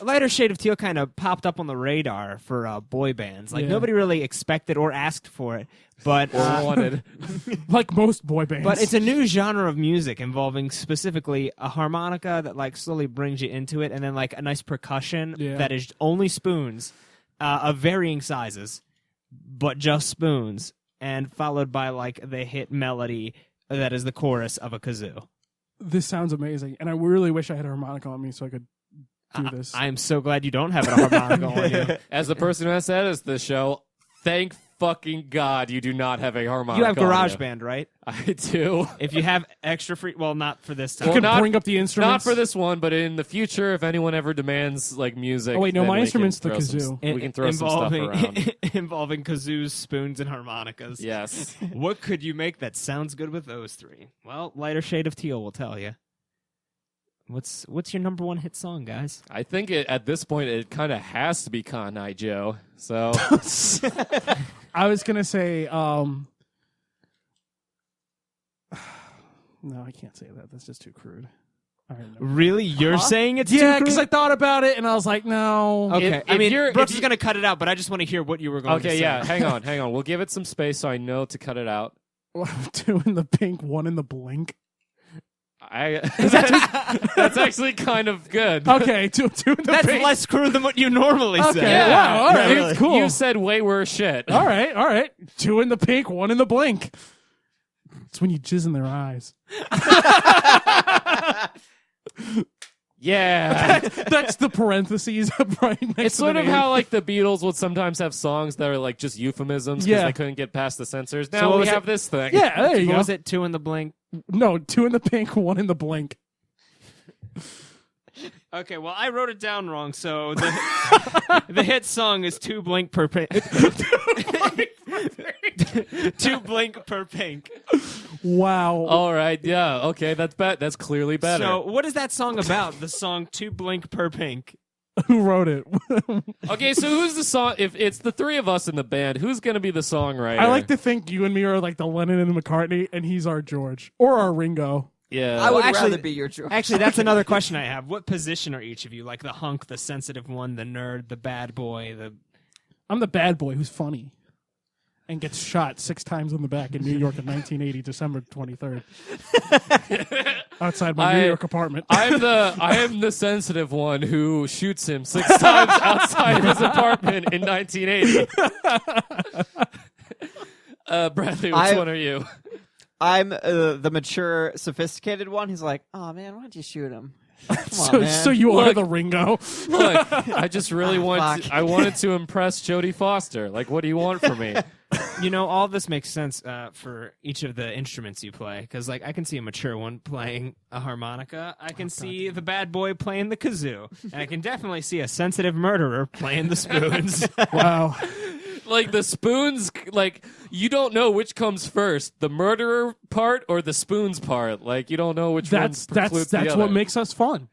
lighter shade of teal kind of popped up on the radar for boy bands. Like nobody really expected or asked for it, but Or wanted. Like most boy bands. But it's a new genre of music involving specifically a harmonica that like slowly brings you into it, and then like a nice percussion that is only spoons of varying sizes, but just spoons, and followed by like the hit melody that is the chorus of a kazoo. This sounds amazing, and I really wish I had a harmonica on me so I could do this. I am so glad you don't have a harmonica on you. As the person who has said this the show, thank fucking God you do not have a harmonica. You have on GarageBand, right? I do. If you have extra free, well, not for this time. You can not- bring up the Not instruments. for this one, but in the future, if anyone ever demands like music. Oh, wait, no, then my we instrument's can the throw some- kazoo. we can throw some stuff around. Involving kazoos, spoons, and harmonicas. Yes. What could you make that sounds good with those three? Well, lighter shade of teal will tell you. What's your number one hit song, guys? I think at this point it kind of has to be Con Eye Joe. So I was gonna say, no, I can't say that. That's just too crude. All right, no. Really? You're saying it's Yeah, too because I crude? thought about it and I was like, no. Okay, If I mean, you're- Brooks if is you- going to cut it out, but I just want to hear what you were going to say. okay, yeah. Hang on. We'll give it some space so I know to cut it out. 2 in the pink, 1 in the blink. That's actually kind of good. Okay, two in the That's pink. less crude than what you normally Okay, say. Yeah. wow, all right, really. cool. You said way worse shit. All right. 2 in the pink, 1 in the blink. It's when you jizz in their eyes. Yeah. That's the parentheses right next It's to the sort of name. how like the Beatles would sometimes have songs that are like just euphemisms because Yeah. they couldn't get past the censors. So Now what we was have it? this thing. Yeah, there you What go. was it? 2 in the blink? No, 2 in the pink, 1 in the blink. Okay, well, I wrote it down wrong, so the the hit song is 2 blink per pink. 2 blink per pink. Wow. All right. Yeah. Okay. That's clearly better. So, what is that song about? The song 2 blink per pink. Who wrote it? Okay. So who's the song? If it's the three of us in the band, who's gonna be the songwriter? I like to think you and me are like the Lennon and the McCartney, and he's our George. Or our Ringo. Yeah. I would actually- rather be your George. Actually, that's another question I have. What position are each of you? Like the hunk, the sensitive one, the nerd, the bad boy, the... I'm the bad boy who's funny. And gets shot 6 times in the back in New York in 1980, December 23rd. Outside my New York apartment. I am the sensitive one who shoots him 6 times outside his apartment in 1980. Bradley, which one are you? I'm the mature, sophisticated one. He's like, "Oh man, why don't you shoot him?" Come on, man. So you are Look. the Ringo. Look, I just really fuck. I wanted to impress Jodie Foster. Like, what do you want from me? You know, all this makes sense for each of the instruments you play. Because, like, I can see a mature one playing a harmonica. I can see the bad boy playing the kazoo. And I can definitely see a sensitive murderer playing the spoons. Wow. Like the spoons, like you don't know which comes first, the murderer part or the spoons part. Like you don't know which That's one precludes the what other. makes us fun.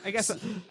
I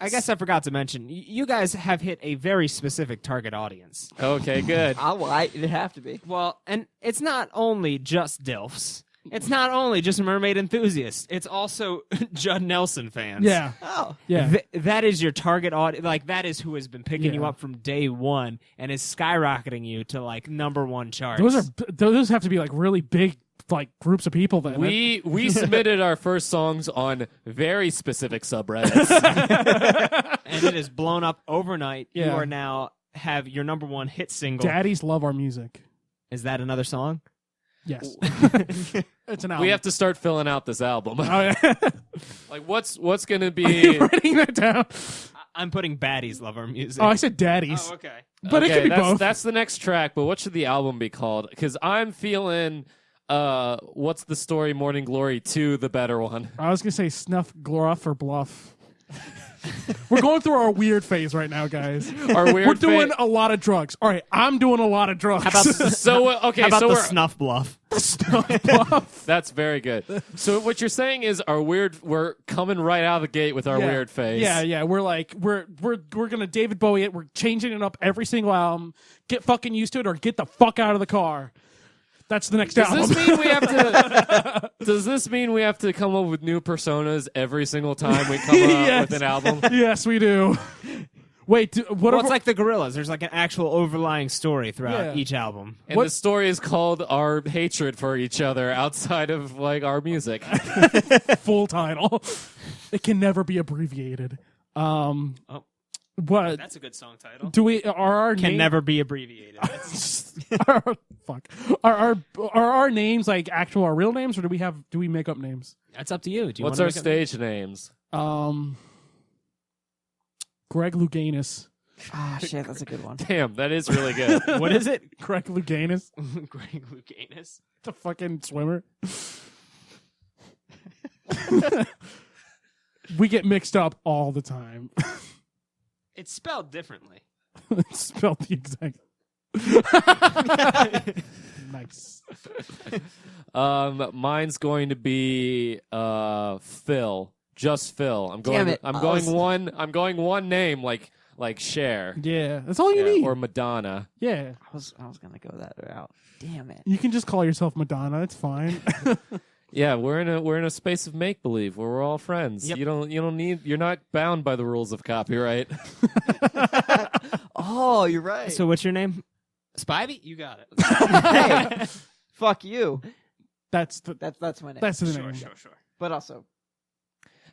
guess I forgot to mention, you guys have hit a very specific target audience. Okay, good. It'd have to be. Well, and it's not only just DILFs. It's not only just mermaid enthusiasts. It's also Judd Nelson fans. Yeah. Oh, Yeah. That is your target audience. Like, that is who has been picking you Yeah. up from day one and is skyrocketing you to, like, #1 charts. Those have to be like really big like groups of people then. We submitted our first songs on very specific subreddits. And it is blown up overnight. You Yeah. are now have your #1 hit single. Daddies love our music. Is that another song? Yes. It's an album. We have to start filling out this album. Oh, yeah. Like, what's gonna be? Writing that down. I'm putting Baddies Love Our Music. Oh, I said daddies. Oh, okay. But it Okay, could be both. That's the next track. But what should the album be called? Because I'm feeling, what's the story? Morning Glory 2, the better one. I was gonna say snuff, gruff, or bluff. We're going through our weird phase right now, guys. Our weird We're doing fa- a lot of drugs. All right, I'm doing a lot of drugs. How about So okay, how about so the we're snuff bluff? that's very good. So what you're saying is we're coming right out of the gate with our weird face. Yeah. We're like we're gonna David Bowie it. We're changing it up every single album. Get fucking used to it, or get the fuck out of the car. That's the next Does album. this mean we have to? Does this mean we have to come up with new personas every single time we come up Yes. with an album? Yes, we do. Wait, what? Well, it's like the Gorillas. There's like an actual overlying story throughout each album. And What- the story is called our hatred for each other outside of like our music. full title. It can never be abbreviated. What That's a good song title. do we? Are our Can names, never be abbreviated. fuck. Are our names like actual our real names, or do we make up names? That's up to you. Do you What's wanna our make up- stage names? Greg Louganis. Ah, shit, that's a good one. Damn, that is really good. What is it? Greg Louganis, Greg Louganis. the fucking swimmer. We get mixed up all the time. It's spelled differently. It's spelled the exact. Nice. Mine's going to be Phil. Just Phil. I'm going. Damn it. I'm going one. I'm going one name like Cher. Yeah, that's all you need. Or Madonna. Yeah, I was gonna go that route. Damn it. you can just call yourself Madonna. It's fine. Yeah, we're in a space of make believe where we're all friends. Yep. You're not bound by the rules of copyright. Oh, you're right. So what's your name? Spivey? You got it. hey, fuck you. That's the That's my name. that's the Sure, name. sure. But also,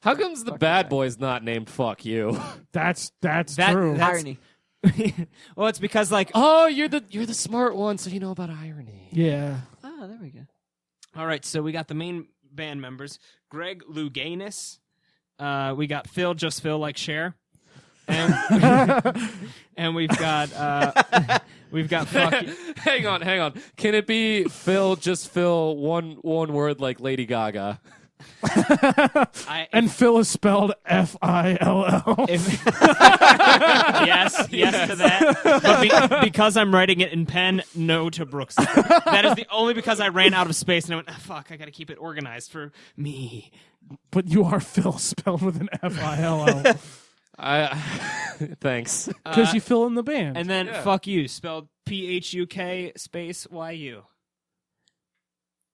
How comes the Fuck bad you. boy's not named Fuck You? That's That- true. That's- irony. Well, it's because like, Oh, you're the smart one, so you know about irony. Yeah. Oh, there we go. all right. So we got the main band members: Greg Louganis. We got Phil, just Phil, like Cher, and we've got fuck you. Hang on. Can it be Phil, just Phil, one word like Lady Gaga? And Phil is spelled F-I-L-L. Yes to that. But because I'm writing it in pen, no to Brooks. That is the only because I ran out of space and I went, fuck, I got to keep it organized for me. But you are Phil spelled with an F-I-L-L. Thanks. Because you fill in the band. And then fuck you, spelled Phuk space YU.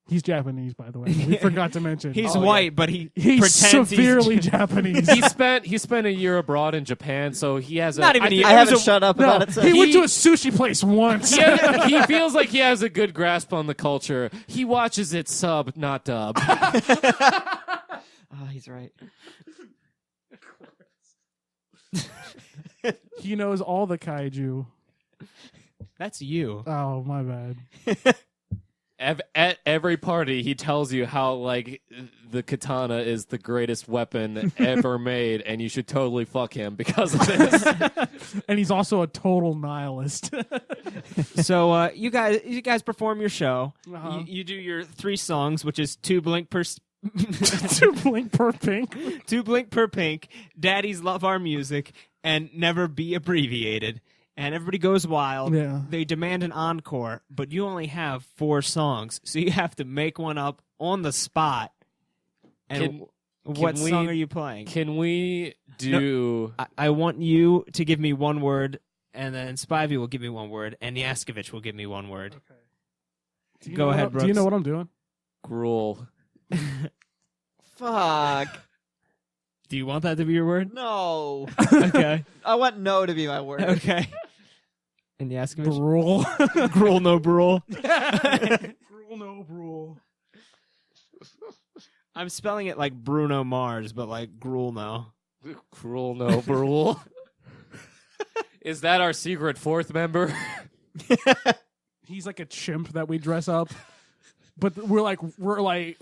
He's Japanese, by the way. We forgot to mention. He's white, but he He's pretends severely he's Japanese. He spent a year abroad in Japan, so he has Not even a year. I It was haven't a- shut up No, about it since. he went to a sushi place once. he feels like he has a good grasp on the culture. He watches it sub, not dub. Oh, he's right. He knows all the kaiju. That's you. Oh, my bad. At every party, he tells you how like the katana is the greatest weapon ever made, and you should totally fuck him because of this. And he's also a total nihilist. So you guys perform your show. Uh-huh. You do your 3 songs, which is 2 blink per 2 blink per pink. 2 blink per pink, Daddies Love Our Music, and Never Be Abbreviated. And everybody goes wild. Yeah. They demand an encore, but you only have 4 songs, so you have to make one up on the spot. And what can we- song are you playing? Can we do? I want you to give me one word, and then Spivey will give me one word, and Yaskovich will give me one word. Go ahead, Do you know Brooks. what I'm doing? Gruel. Fuck. Do you want that to be your word? No. Okay. I want no to be my word. Okay. And Yaskovich? Gruel. Gruel, no brule. Gruel, no Gruel. I'm spelling it like Bruno Mars, but like Gruel now. Cruel no Brule. Is that our secret 4th member? He's like a chimp that we dress up. but we're like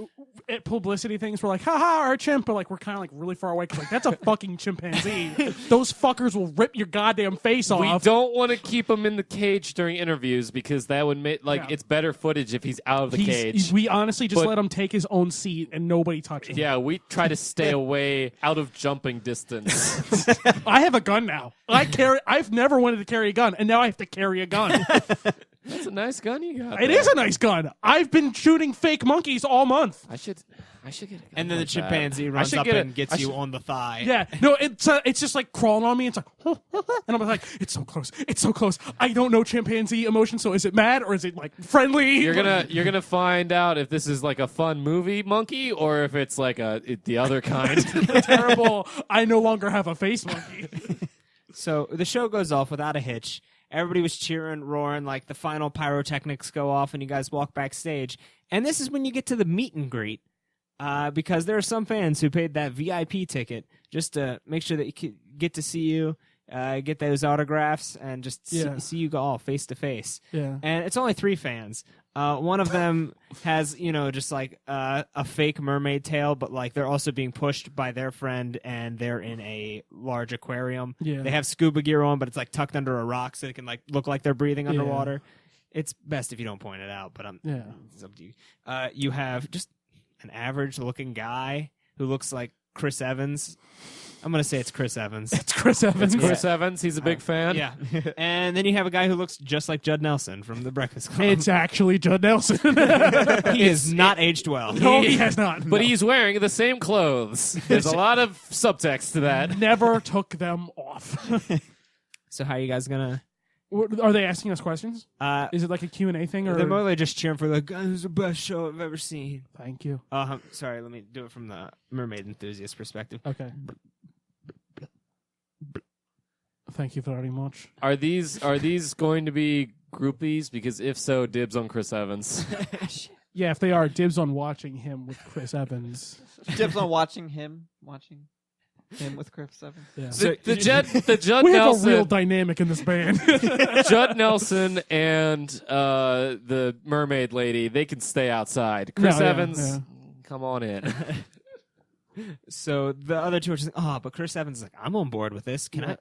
at publicity things. We're like, haha, our chimp, but like we're kind of like really far away because like that's a fucking chimpanzee. Those fuckers will rip your goddamn face off. We don't want to keep him in the cage during interviews because that would make it's better footage if he's out of the cage. We honestly just let him take his own seat and nobody touches him. Yeah, we try to stay away out of jumping distance. I have a gun now. I've never wanted to carry a gun, and now I have to carry a gun. That's a nice gun you got. It is a nice gun. I've been shooting fake monkeys all month. I should get a gun. And then like the chimpanzee runs up and gets you on the thigh. Yeah, no, it's just like crawling on me. It's like, and I'm like, it's so close. It's so close. I don't know chimpanzee emotion. So is it mad or is it like friendly? You're gonna find out if this is like a fun movie monkey or if it's like the other kind. Terrible. I no longer have a face monkey. So the show goes off without a hitch. Everybody was cheering, roaring, like the final pyrotechnics go off and you guys walk backstage. And this is when you get to the meet and greet. Because there are some fans who paid that VIP ticket just to make sure that you could get to see you, get those autographs, and just see you go all face to face. Yeah. And it's only 3 fans. One of them has, just like a fake mermaid tail, but like they're also being pushed by their friend, and they're in a large aquarium. Yeah. They have scuba gear on, but it's like tucked under a rock, so they can like look like they're breathing underwater. It's best if you don't point it out, but it's up to you. You have just an average-looking guy who looks like Chris Evans. I'm going to say it's Chris Evans. It's Chris Evans. It's Chris Evans. He's a big fan. Yeah. And then you have a guy who looks just like Judd Nelson from The Breakfast Club. It's actually Judd Nelson. He has not aged well. No, he has not. But No. he's wearing the same clothes. There's a lot of subtext to that. Never took them off. So how are you guys going to... Are they asking us questions? Uh, Is it like a Q&A thing? Or They're mostly just cheering for the guy who's the best show I've ever seen. Thank you. Sorry, let me do it from the mermaid enthusiast perspective. Okay. Thank you very much. Are these going to be groupies? Because if so, dibs on Chris Evans. Yeah, if they are, dibs on watching him with Chris Evans. Dibs on watching him with Chris Evans. Yeah. The Judd We Nelson, have a real dynamic in this band. Judd Nelson and the mermaid lady, they can stay outside. Chris No, yeah, Evans, yeah. come on in. So the other two are just like, but Chris Evans is like, I'm on board with this. Can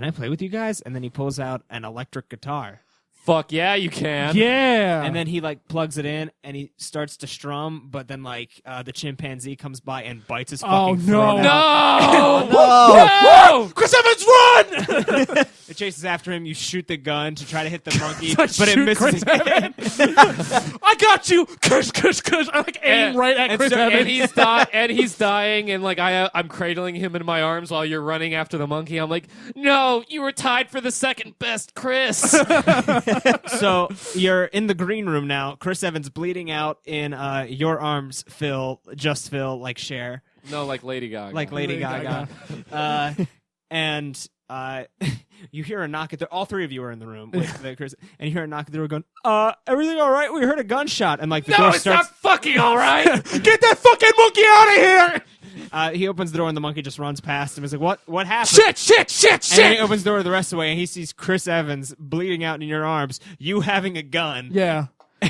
I play with you guys? And then he pulls out an electric guitar. Fuck yeah, you can. Yeah. And then he like plugs it in and he starts to strum, but then like the chimpanzee comes by and bites his fucking throat out. No! No! Chris Evans, run! It chases after him. You shoot the gun to try to hit the monkey, I but it shoot misses. Chris Evans. I got you. Kush. I like aim right at Chris Evans. And he's dying, and like I'm cradling him in my arms while you're running after the monkey. I'm like, no, you were tied for the second best, Chris. So you're in the green room now. Chris Evans bleeding out in your arms, Phil, like Cher. No, like Lady Gaga. Like Lady Gaga. And you hear a knock at the... All 3 of you are in the room with Chris, and you hear a knock at the door going, everything all right? We heard a gunshot. And like the no, door it's starts... not fucking all right. Get that fucking monkey out of here! He opens the door and the monkey just runs past him. He's like, what happened? Shit! And then he opens the door the rest of the way, and he sees Chris Evans bleeding out in your arms, you having a gun. Yeah.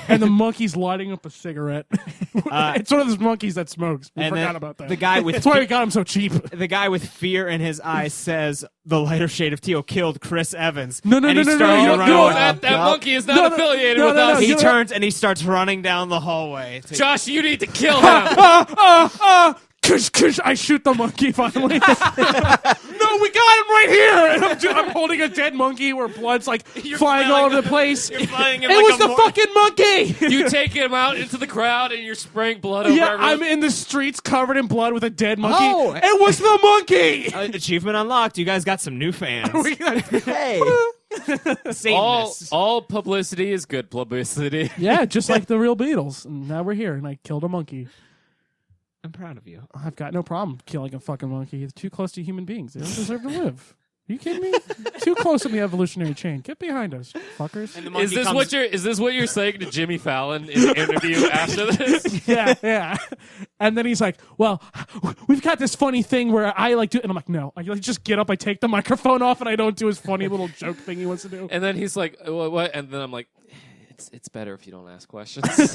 And the monkey's lighting up a cigarette. It's one of those monkeys that smokes. We and forgot then about that. the guy with That's why we got him so cheap. the guy with fear in his eyes says the lighter shade of teal killed Chris Evans. No, and he no, started to no, run no, away. that monkey is not affiliated with no, us. He you know- turns and he starts running down the hallway. Josh, you need to kill him. Kush, I shoot the monkey finally. No, we got him right here. And I'm holding a dead monkey where blood's like flying all over the place. You're flying him It like was a the mor- fucking monkey. You take him out into the crowd and you're spraying blood over Yeah, everyone. I'm in the streets covered in blood with a dead monkey. Oh. It was the monkey. Achievement unlocked. You guys got some new fans. Hey, Satanists. all publicity is good publicity. Yeah, just like the real Beatles. And now we're here, and I killed a monkey. I'm proud of you. I've got no problem killing a fucking monkey. They're too close to human beings. They don't deserve to live. Are you kidding me? Too close in the evolutionary chain. Get behind us, fuckers. And the monkey Is this comes- what you're saying to Jimmy Fallon in the interview after this? Yeah. And then he's like, well, we've got this funny thing where I like do, and I'm like, no. I like just get up, I take the microphone off, and I don't do his funny little joke thing he wants to do. And then he's like, what? And then I'm like, it's better if you don't ask questions.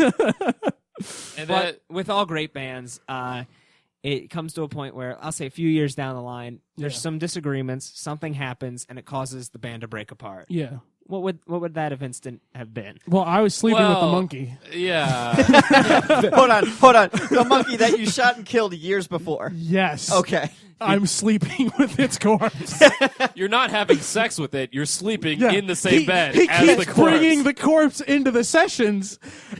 And But with all great bands, it comes to a point where I'll say a few years down the line, there's some disagreements, something happens, and it causes the band to break apart. Yeah. What would that have instant have been? Well, I was sleeping with the Well, monkey. Yeah. Hold on. The monkey that you shot and killed years before. Yes. Okay. I'm sleeping with its corpse. You're not having sex with it. You're sleeping Yeah. in the same bed he as keeps the corpse. bringing the corpse into the sessions,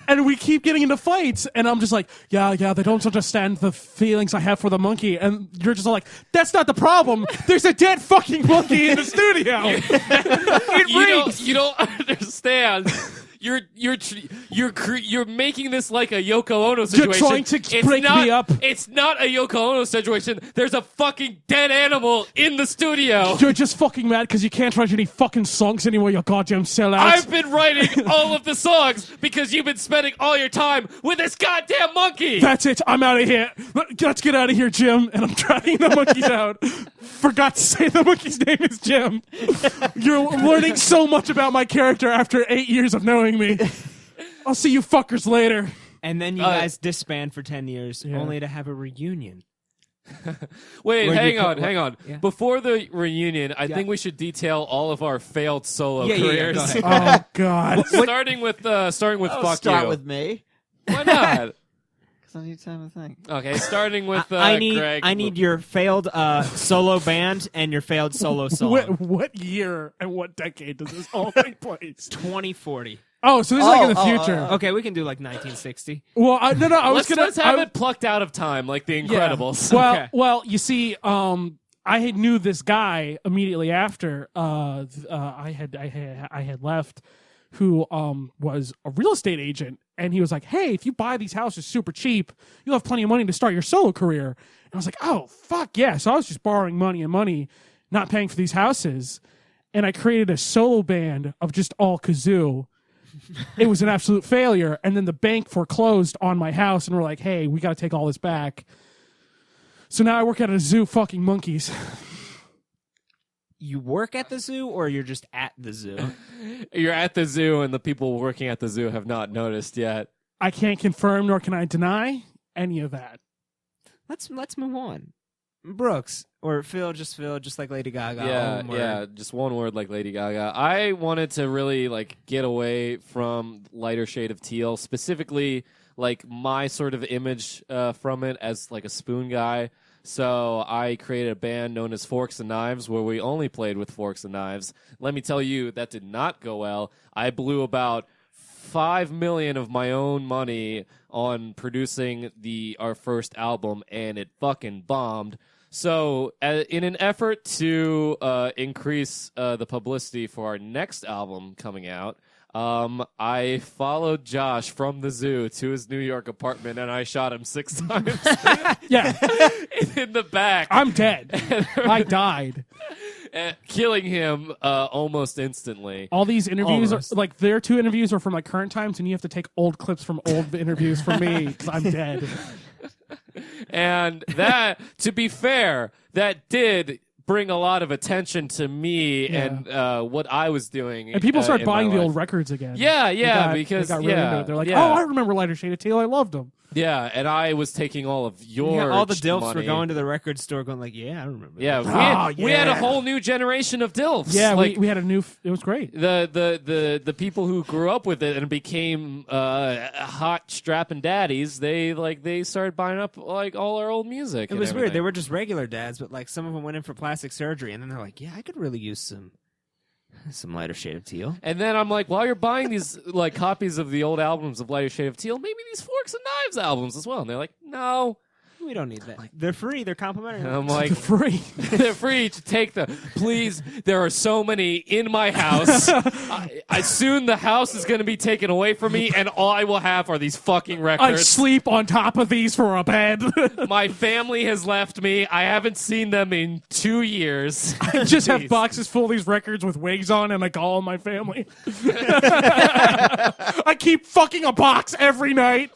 and we keep getting into fights. And I'm just like, yeah, they don't understand the feelings I have for the monkey. And you're just like, that's not the problem. There's a dead fucking monkey in the studio. You don't understand. You're making this like a Yoko Ono situation. You're trying to break me up. It's not a Yoko Ono situation. There's a fucking dead animal in the studio. You're just fucking mad because you can't write any fucking songs anymore, you goddamn sellout. I've been writing all of the songs because you've been spending all your time with this goddamn monkey. That's it. I'm out of here. Let's get out of here, Jim. And I'm dragging the monkey out. Forgot to say the monkey's name is Jim. You're learning so much about my character after 8 years of knowing me. I'll see you fuckers later. And then you guys disband for 10 years, Yeah. only to have a reunion. Wait, Where hang you on, co- hang on. Yeah. Before the reunion, I think we should detail all of our failed solo Yeah, careers. go ahead. Oh, God. starting with fuck Start you. with me. Why not? Because I need time to think. Okay, starting with I need Greg. I need your failed solo band and your failed solo song. What year and what decade does this all take place? 2040. Oh, so this is like in the future. Okay, we can do like 1960. Well, I was gonna. Let's have it plucked out of time, like The Incredibles. Well, Okay. well, you see, I knew this guy immediately after I had left, who was a real estate agent, and he was like, "Hey, if you buy these houses super cheap, you'll have plenty of money to start your solo career." And I was like, "Oh, fuck yeah!" So I was just borrowing money, not paying for these houses, and I created a solo band of just all kazoo. It was an absolute failure, and then the bank foreclosed on my house, and we're like, "Hey, we got to take all this back." So now I work at a zoo fucking monkeys. You work at the zoo, or you're just at the zoo? You're at the zoo, and the people working at the zoo have not noticed yet. I can't confirm nor can I deny any of that. Let's move on. Brooks or Phil, just like Lady Gaga. Yeah, one word. yeah, just one word like Lady Gaga. I wanted to really like get away from lighter shade of teal, specifically like my sort of image from it as like a spoon guy. So I created a band known as Forks and Knives, where we only played with forks and knives. Let me tell you, that did not go well. I blew about $5 million of my own money on producing our first album, and it fucking bombed. So, in an effort to increase the publicity for our next album coming out, I followed Josh from the zoo to his New York apartment, and I shot him 6 times Yeah, in the back. I'm dead. I died. Killing him almost instantly. All these interviews Almost. are like their 2 interviews are from like current times, and you have to take old clips from old interviews from me because I'm dead. And that, to be fair, that did bring a lot of attention to me and what I was doing. And people start in my buying the life. old records again. Yeah, yeah, They because got really into it. They're like, yeah. "Oh, I remember Lighter Shade of Teal. I loved them." Yeah, and I was taking all of your Yeah, all the dilfs money. were going to the record store, going like, "Yeah, I remember." Yeah, that. we had a whole new generation of dilfs. Yeah, like, we had a new. It was great. the people who grew up with it and became hot strapping daddies. They started buying up like all our old music. It was weird. They were just regular dads, but like some of them went in for plastic surgery, and then they're like, "Yeah, I could really use some lighter shade of teal." And then I'm like, while you're buying these like copies of the old albums of Lighter Shade of Teal, maybe these Forks and Knives albums as well. And they're like, no. We don't need that. They're free. They're complimentary. And I'm like, Free. they're free to take them. Please, there are so many in my house. Soon the house is going to be taken away from me, and all I will have are these fucking I records. sleep on top of these for a bed. My family has left me. I haven't seen them in 2 years. I just have Jeez. boxes full of these records with wigs on, and I call them my family. I keep fucking a box every night,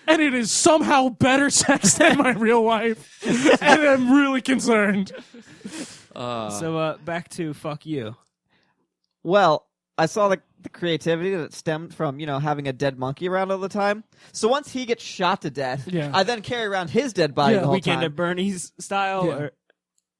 and it is somehow better sex than my real wife, and I'm really concerned. So back to fuck you. Well, I saw the creativity that stemmed from having a dead monkey around all the time. So once he gets shot to death, Yeah. I then carry around his dead body the whole Weekend time. at Bernie's style. Yeah. Or...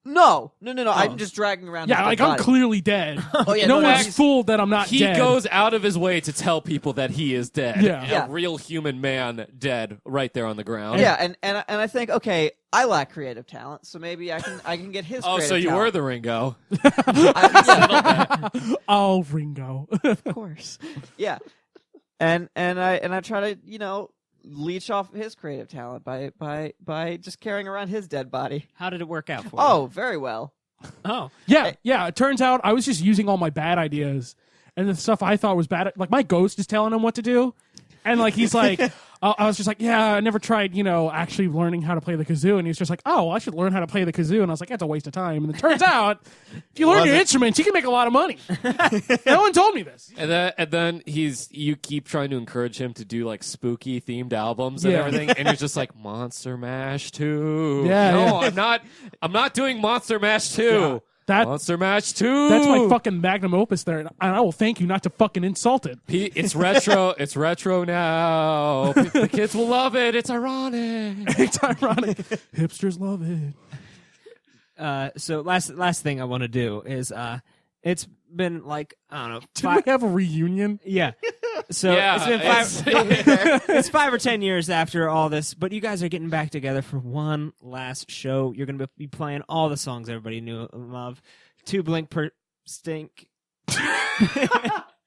No. I'm just dragging around. Yeah, his like dead I'm body. clearly dead. Oh, yeah, no no, one's he's- fooled that I'm not He dead. goes out of his way to tell people that he is dead. Yeah. Yeah. A real human man dead right there on the ground. Yeah, and I think okay, I lack creative talent, so maybe I can get his. Oh, creative so you were talent. the Ringo. Oh, Ringo. Of course. Yeah. And I try to, leech off his creative talent by just carrying around his dead body. How did it work out for you? Oh, very well. Oh. Yeah. It turns out I was just using all my bad ideas and the stuff I thought was bad. Like my ghost is telling him what to do, and like he's like, I was just like, yeah, I never tried, actually learning how to play the kazoo, and he's just like, oh, I should learn how to play the kazoo, and I was like, that's a waste of time. And it turns out, if you learn your instruments, you can make a lot of money. No one told me this. And then you keep trying to encourage him to do like spooky themed albums and Yeah. everything, and you're just like Monster Mash 2. Yeah, no, yeah. I'm not doing Monster Mash 2. Yeah. Monster Mash 2. That's my fucking magnum opus there, and I will thank you not to fucking insult it. It's retro. It's retro now. The kids will love it. It's ironic. It's ironic. Hipsters love it. So last thing I want to do is it's been like I don't know. Did we have a reunion? Yeah. So Yeah, it's been it's- it's 5 or 10 years after all this, but you guys are getting back together for one last show. You're going to be playing all the songs everybody knew and loved. 2 Blink per Stink.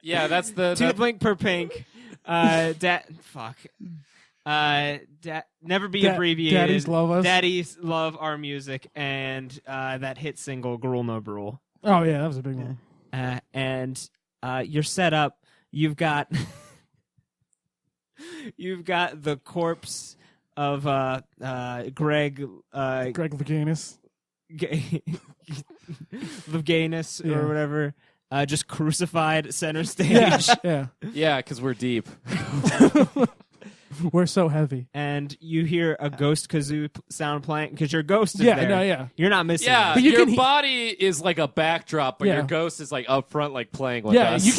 Yeah, that's 2 Blink per Pink. Fuck. Never Be Abbreviated. Daddies Love Us. Daddies Love Our Music. And that hit single, Grool No Brule. Oh yeah, that was a big one. And you're set up. You've got the corpse of Greg Greg Louganis. Louganis Yeah. or whatever, just crucified center stage. Yeah, Yeah, because we're deep. we're so heavy. And you hear a ghost kazoo sound playing because your ghost is Yeah, there. no, yeah. You're not missing. Yeah, it. But you your can body is like a backdrop, but Yeah. your ghost is like up front, like playing with Yeah, us. you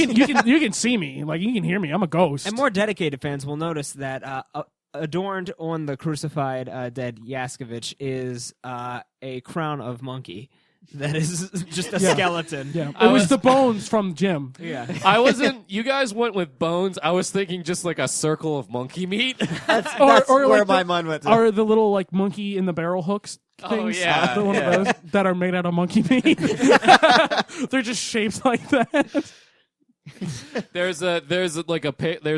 can see me. Like you can hear me. I'm a ghost. And more dedicated fans will notice that adorned on the crucified dead Yaskovich is a crown of monkey that is just a Yeah. skeleton. Yeah, I it was was- the bones from Jim. Yeah. I wasn't. You guys went with bones. I was thinking just like a circle of monkey meat. That's or where like my the- mind went to. Or the little like monkey in the barrel hooks Oh, things. yeah, The one yeah. of those that are made out of monkey meat. They're just shaped like that. There's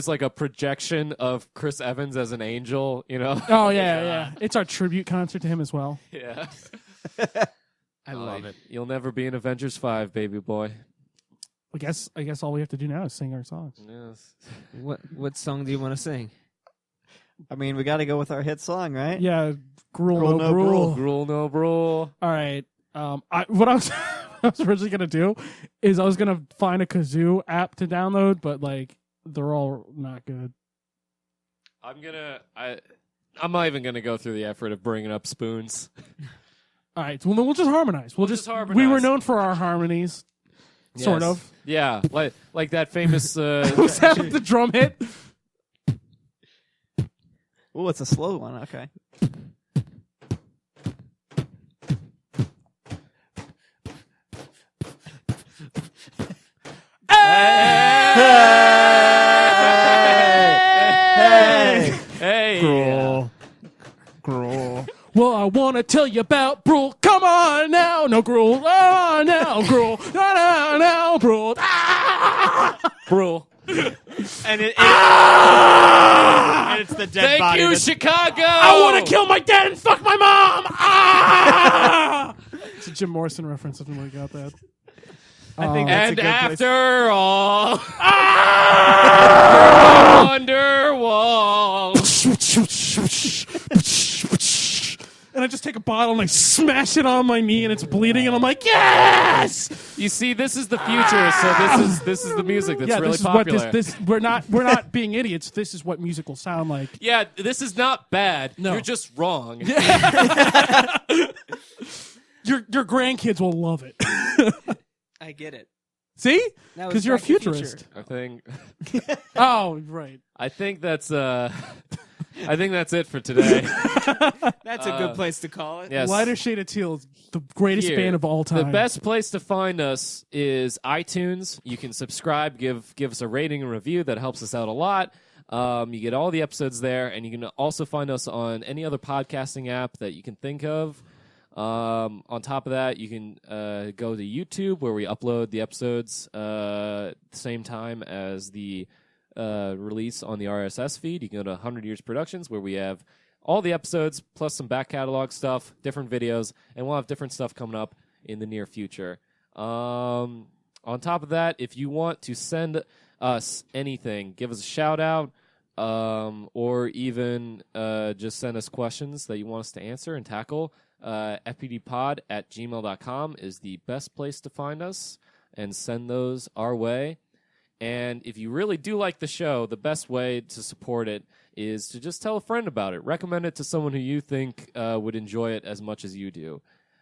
like a projection of Chris Evans as an angel. You know. Oh yeah. It's our tribute concert to him as well. Yeah. I love it. You'll never be in Avengers 5, baby boy. I guess all we have to do now is sing our songs. Yes. What song do you want to sing? I mean, we got to go with our hit song, right? Yeah, Grool Grool, no no Grool. Rule no rule. All right. What I was I was originally gonna do is I was gonna find a kazoo app to download, but like they're all not good. I'm not even gonna go through the effort of bringing up spoons. All right, well then we'll just harmonize. We'll just harmonize. We were known for our harmonies, sort Yes. of. Yeah, like that famous. Was that the drum hit? Oh, it's a slow one. Okay. Hey! Hey. Grool. Well, I want to tell you about Grool. Come on now, no Grool. Oh, now Grool. No, Grool. Ah! Rule. And it's the dead Thank body. you, that's- Chicago. I want to kill my dad and fuck my mom. Ah! It's a Jim Morrison reference. If anybody got that. I think that's a And good place. after all, Wonderwall. And I just take a bottle and I smash it on my knee and it's bleeding and I'm like, yes! You see, this is the future. So this is the music that's Yeah, really this is popular. what this we're not being idiots. This is what music will sound like. Yeah, this is not bad. No. You're just wrong. Your grandkids will love it. I get it. See? That was Because you're a Back to the futurist. I think Oh, right. I think that's it for today. That's a good place to call it. Yes. Lighter Shade of Teal is the greatest Here, band of all time. The best place to find us is iTunes. You can subscribe, give us a rating and review. That helps us out a lot. You get all the episodes there, and you can also find us on any other podcasting app that you can think of. On top of that, you can go to YouTube, where we upload the episodes same time as the release on the RSS feed. You can go to 100 Years Productions, where we have all the episodes plus some back catalog stuff, different videos, and we'll have different stuff coming up in the near future. On top of that, if you want to send us anything, give us a shout out, or even just send us questions that you want us to answer and tackle, fpdpod@gmail.com is the best place to find us, and send those our way. And if you really do like the show, the best way to support it is to just tell a friend about it. Recommend it to someone who you think would enjoy it as much as you do.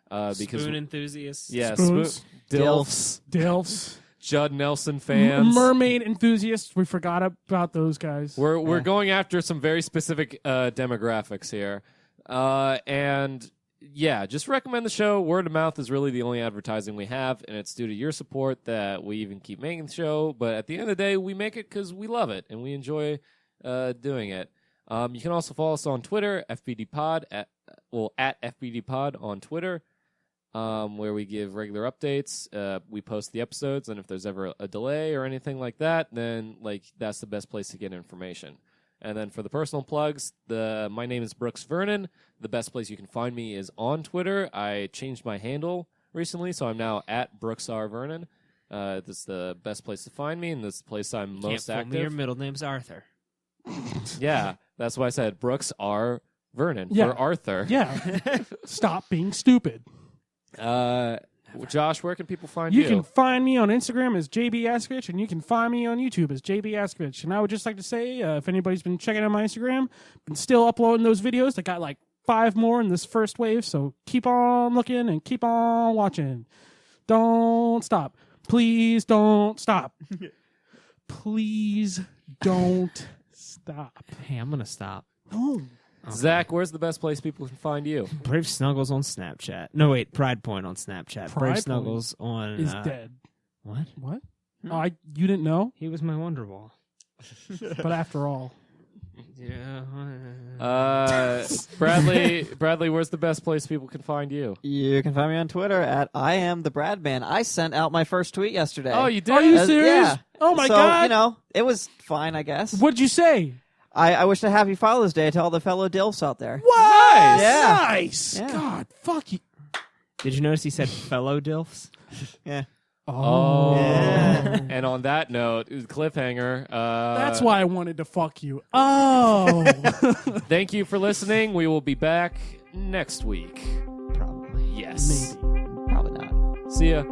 Because Spoon enthusiasts. yeah, Spoons. Dilfs, Dilfs. Judd Nelson fans, Mermaid enthusiasts. We forgot about those guys. We're going after some very specific demographics here, and yeah, just recommend the show. Word of mouth is really the only advertising we have, and it's due to your support that we even keep making the show. But at the end of the day, we make it because we love it and we enjoy doing it. You can also follow us on Twitter, FBDPod at FBDPod on Twitter, where we give regular updates. We post the episodes, and if there's ever a delay or anything like that, then that's the best place to get information. And then for the personal plugs, my name is Brooks Vernon. The best place you can find me is on Twitter. I changed my handle recently, so I'm now at Brooks R. Vernon. This is the best place to find me, and this is the place I'm most Can't fool me, active. your middle name's Arthur. Yeah, that's why I said Brooks R. Vernon Yeah. for Arthur. Yeah. Stop being stupid. Josh, where can people find You can find me on Instagram as JB Askovich, and you can find me on YouTube as JB Askovich. And I would just like to say, if anybody's been checking out my Instagram, been still uploading those videos, I got 5 more in this first wave, so keep on looking and keep on watching. Don't stop. Please don't stop. Please don't stop. Hey, I'm gonna stop. No. Zach, where's the best place people can find you? Brave Snuggles on Snapchat. No, wait, Pride Point on Snapchat. Pride Brave Point Snuggles on Is dead. What? What? Oh, you didn't know? He was my Wonderwall. But after all. Yeah. Bradley, where's the best place people can find you? You can find me on Twitter at I am the Bradman. I sent out my first tweet yesterday. Oh, you did? Are you Uh, serious? yeah. Oh my so, God. it was fine, I guess. What'd you say? I wish a happy Father's Day to all the fellow Dilfs out there. What? Nice. Yeah. Nice. Yeah. God, fuck you. Did you notice he said fellow Dilfs? Yeah. Oh. Yeah. And on that note, cliffhanger. That's why I wanted to fuck you. Oh. Thank you for listening. We will be back next week. Probably. Yes. Maybe. Probably not. See ya.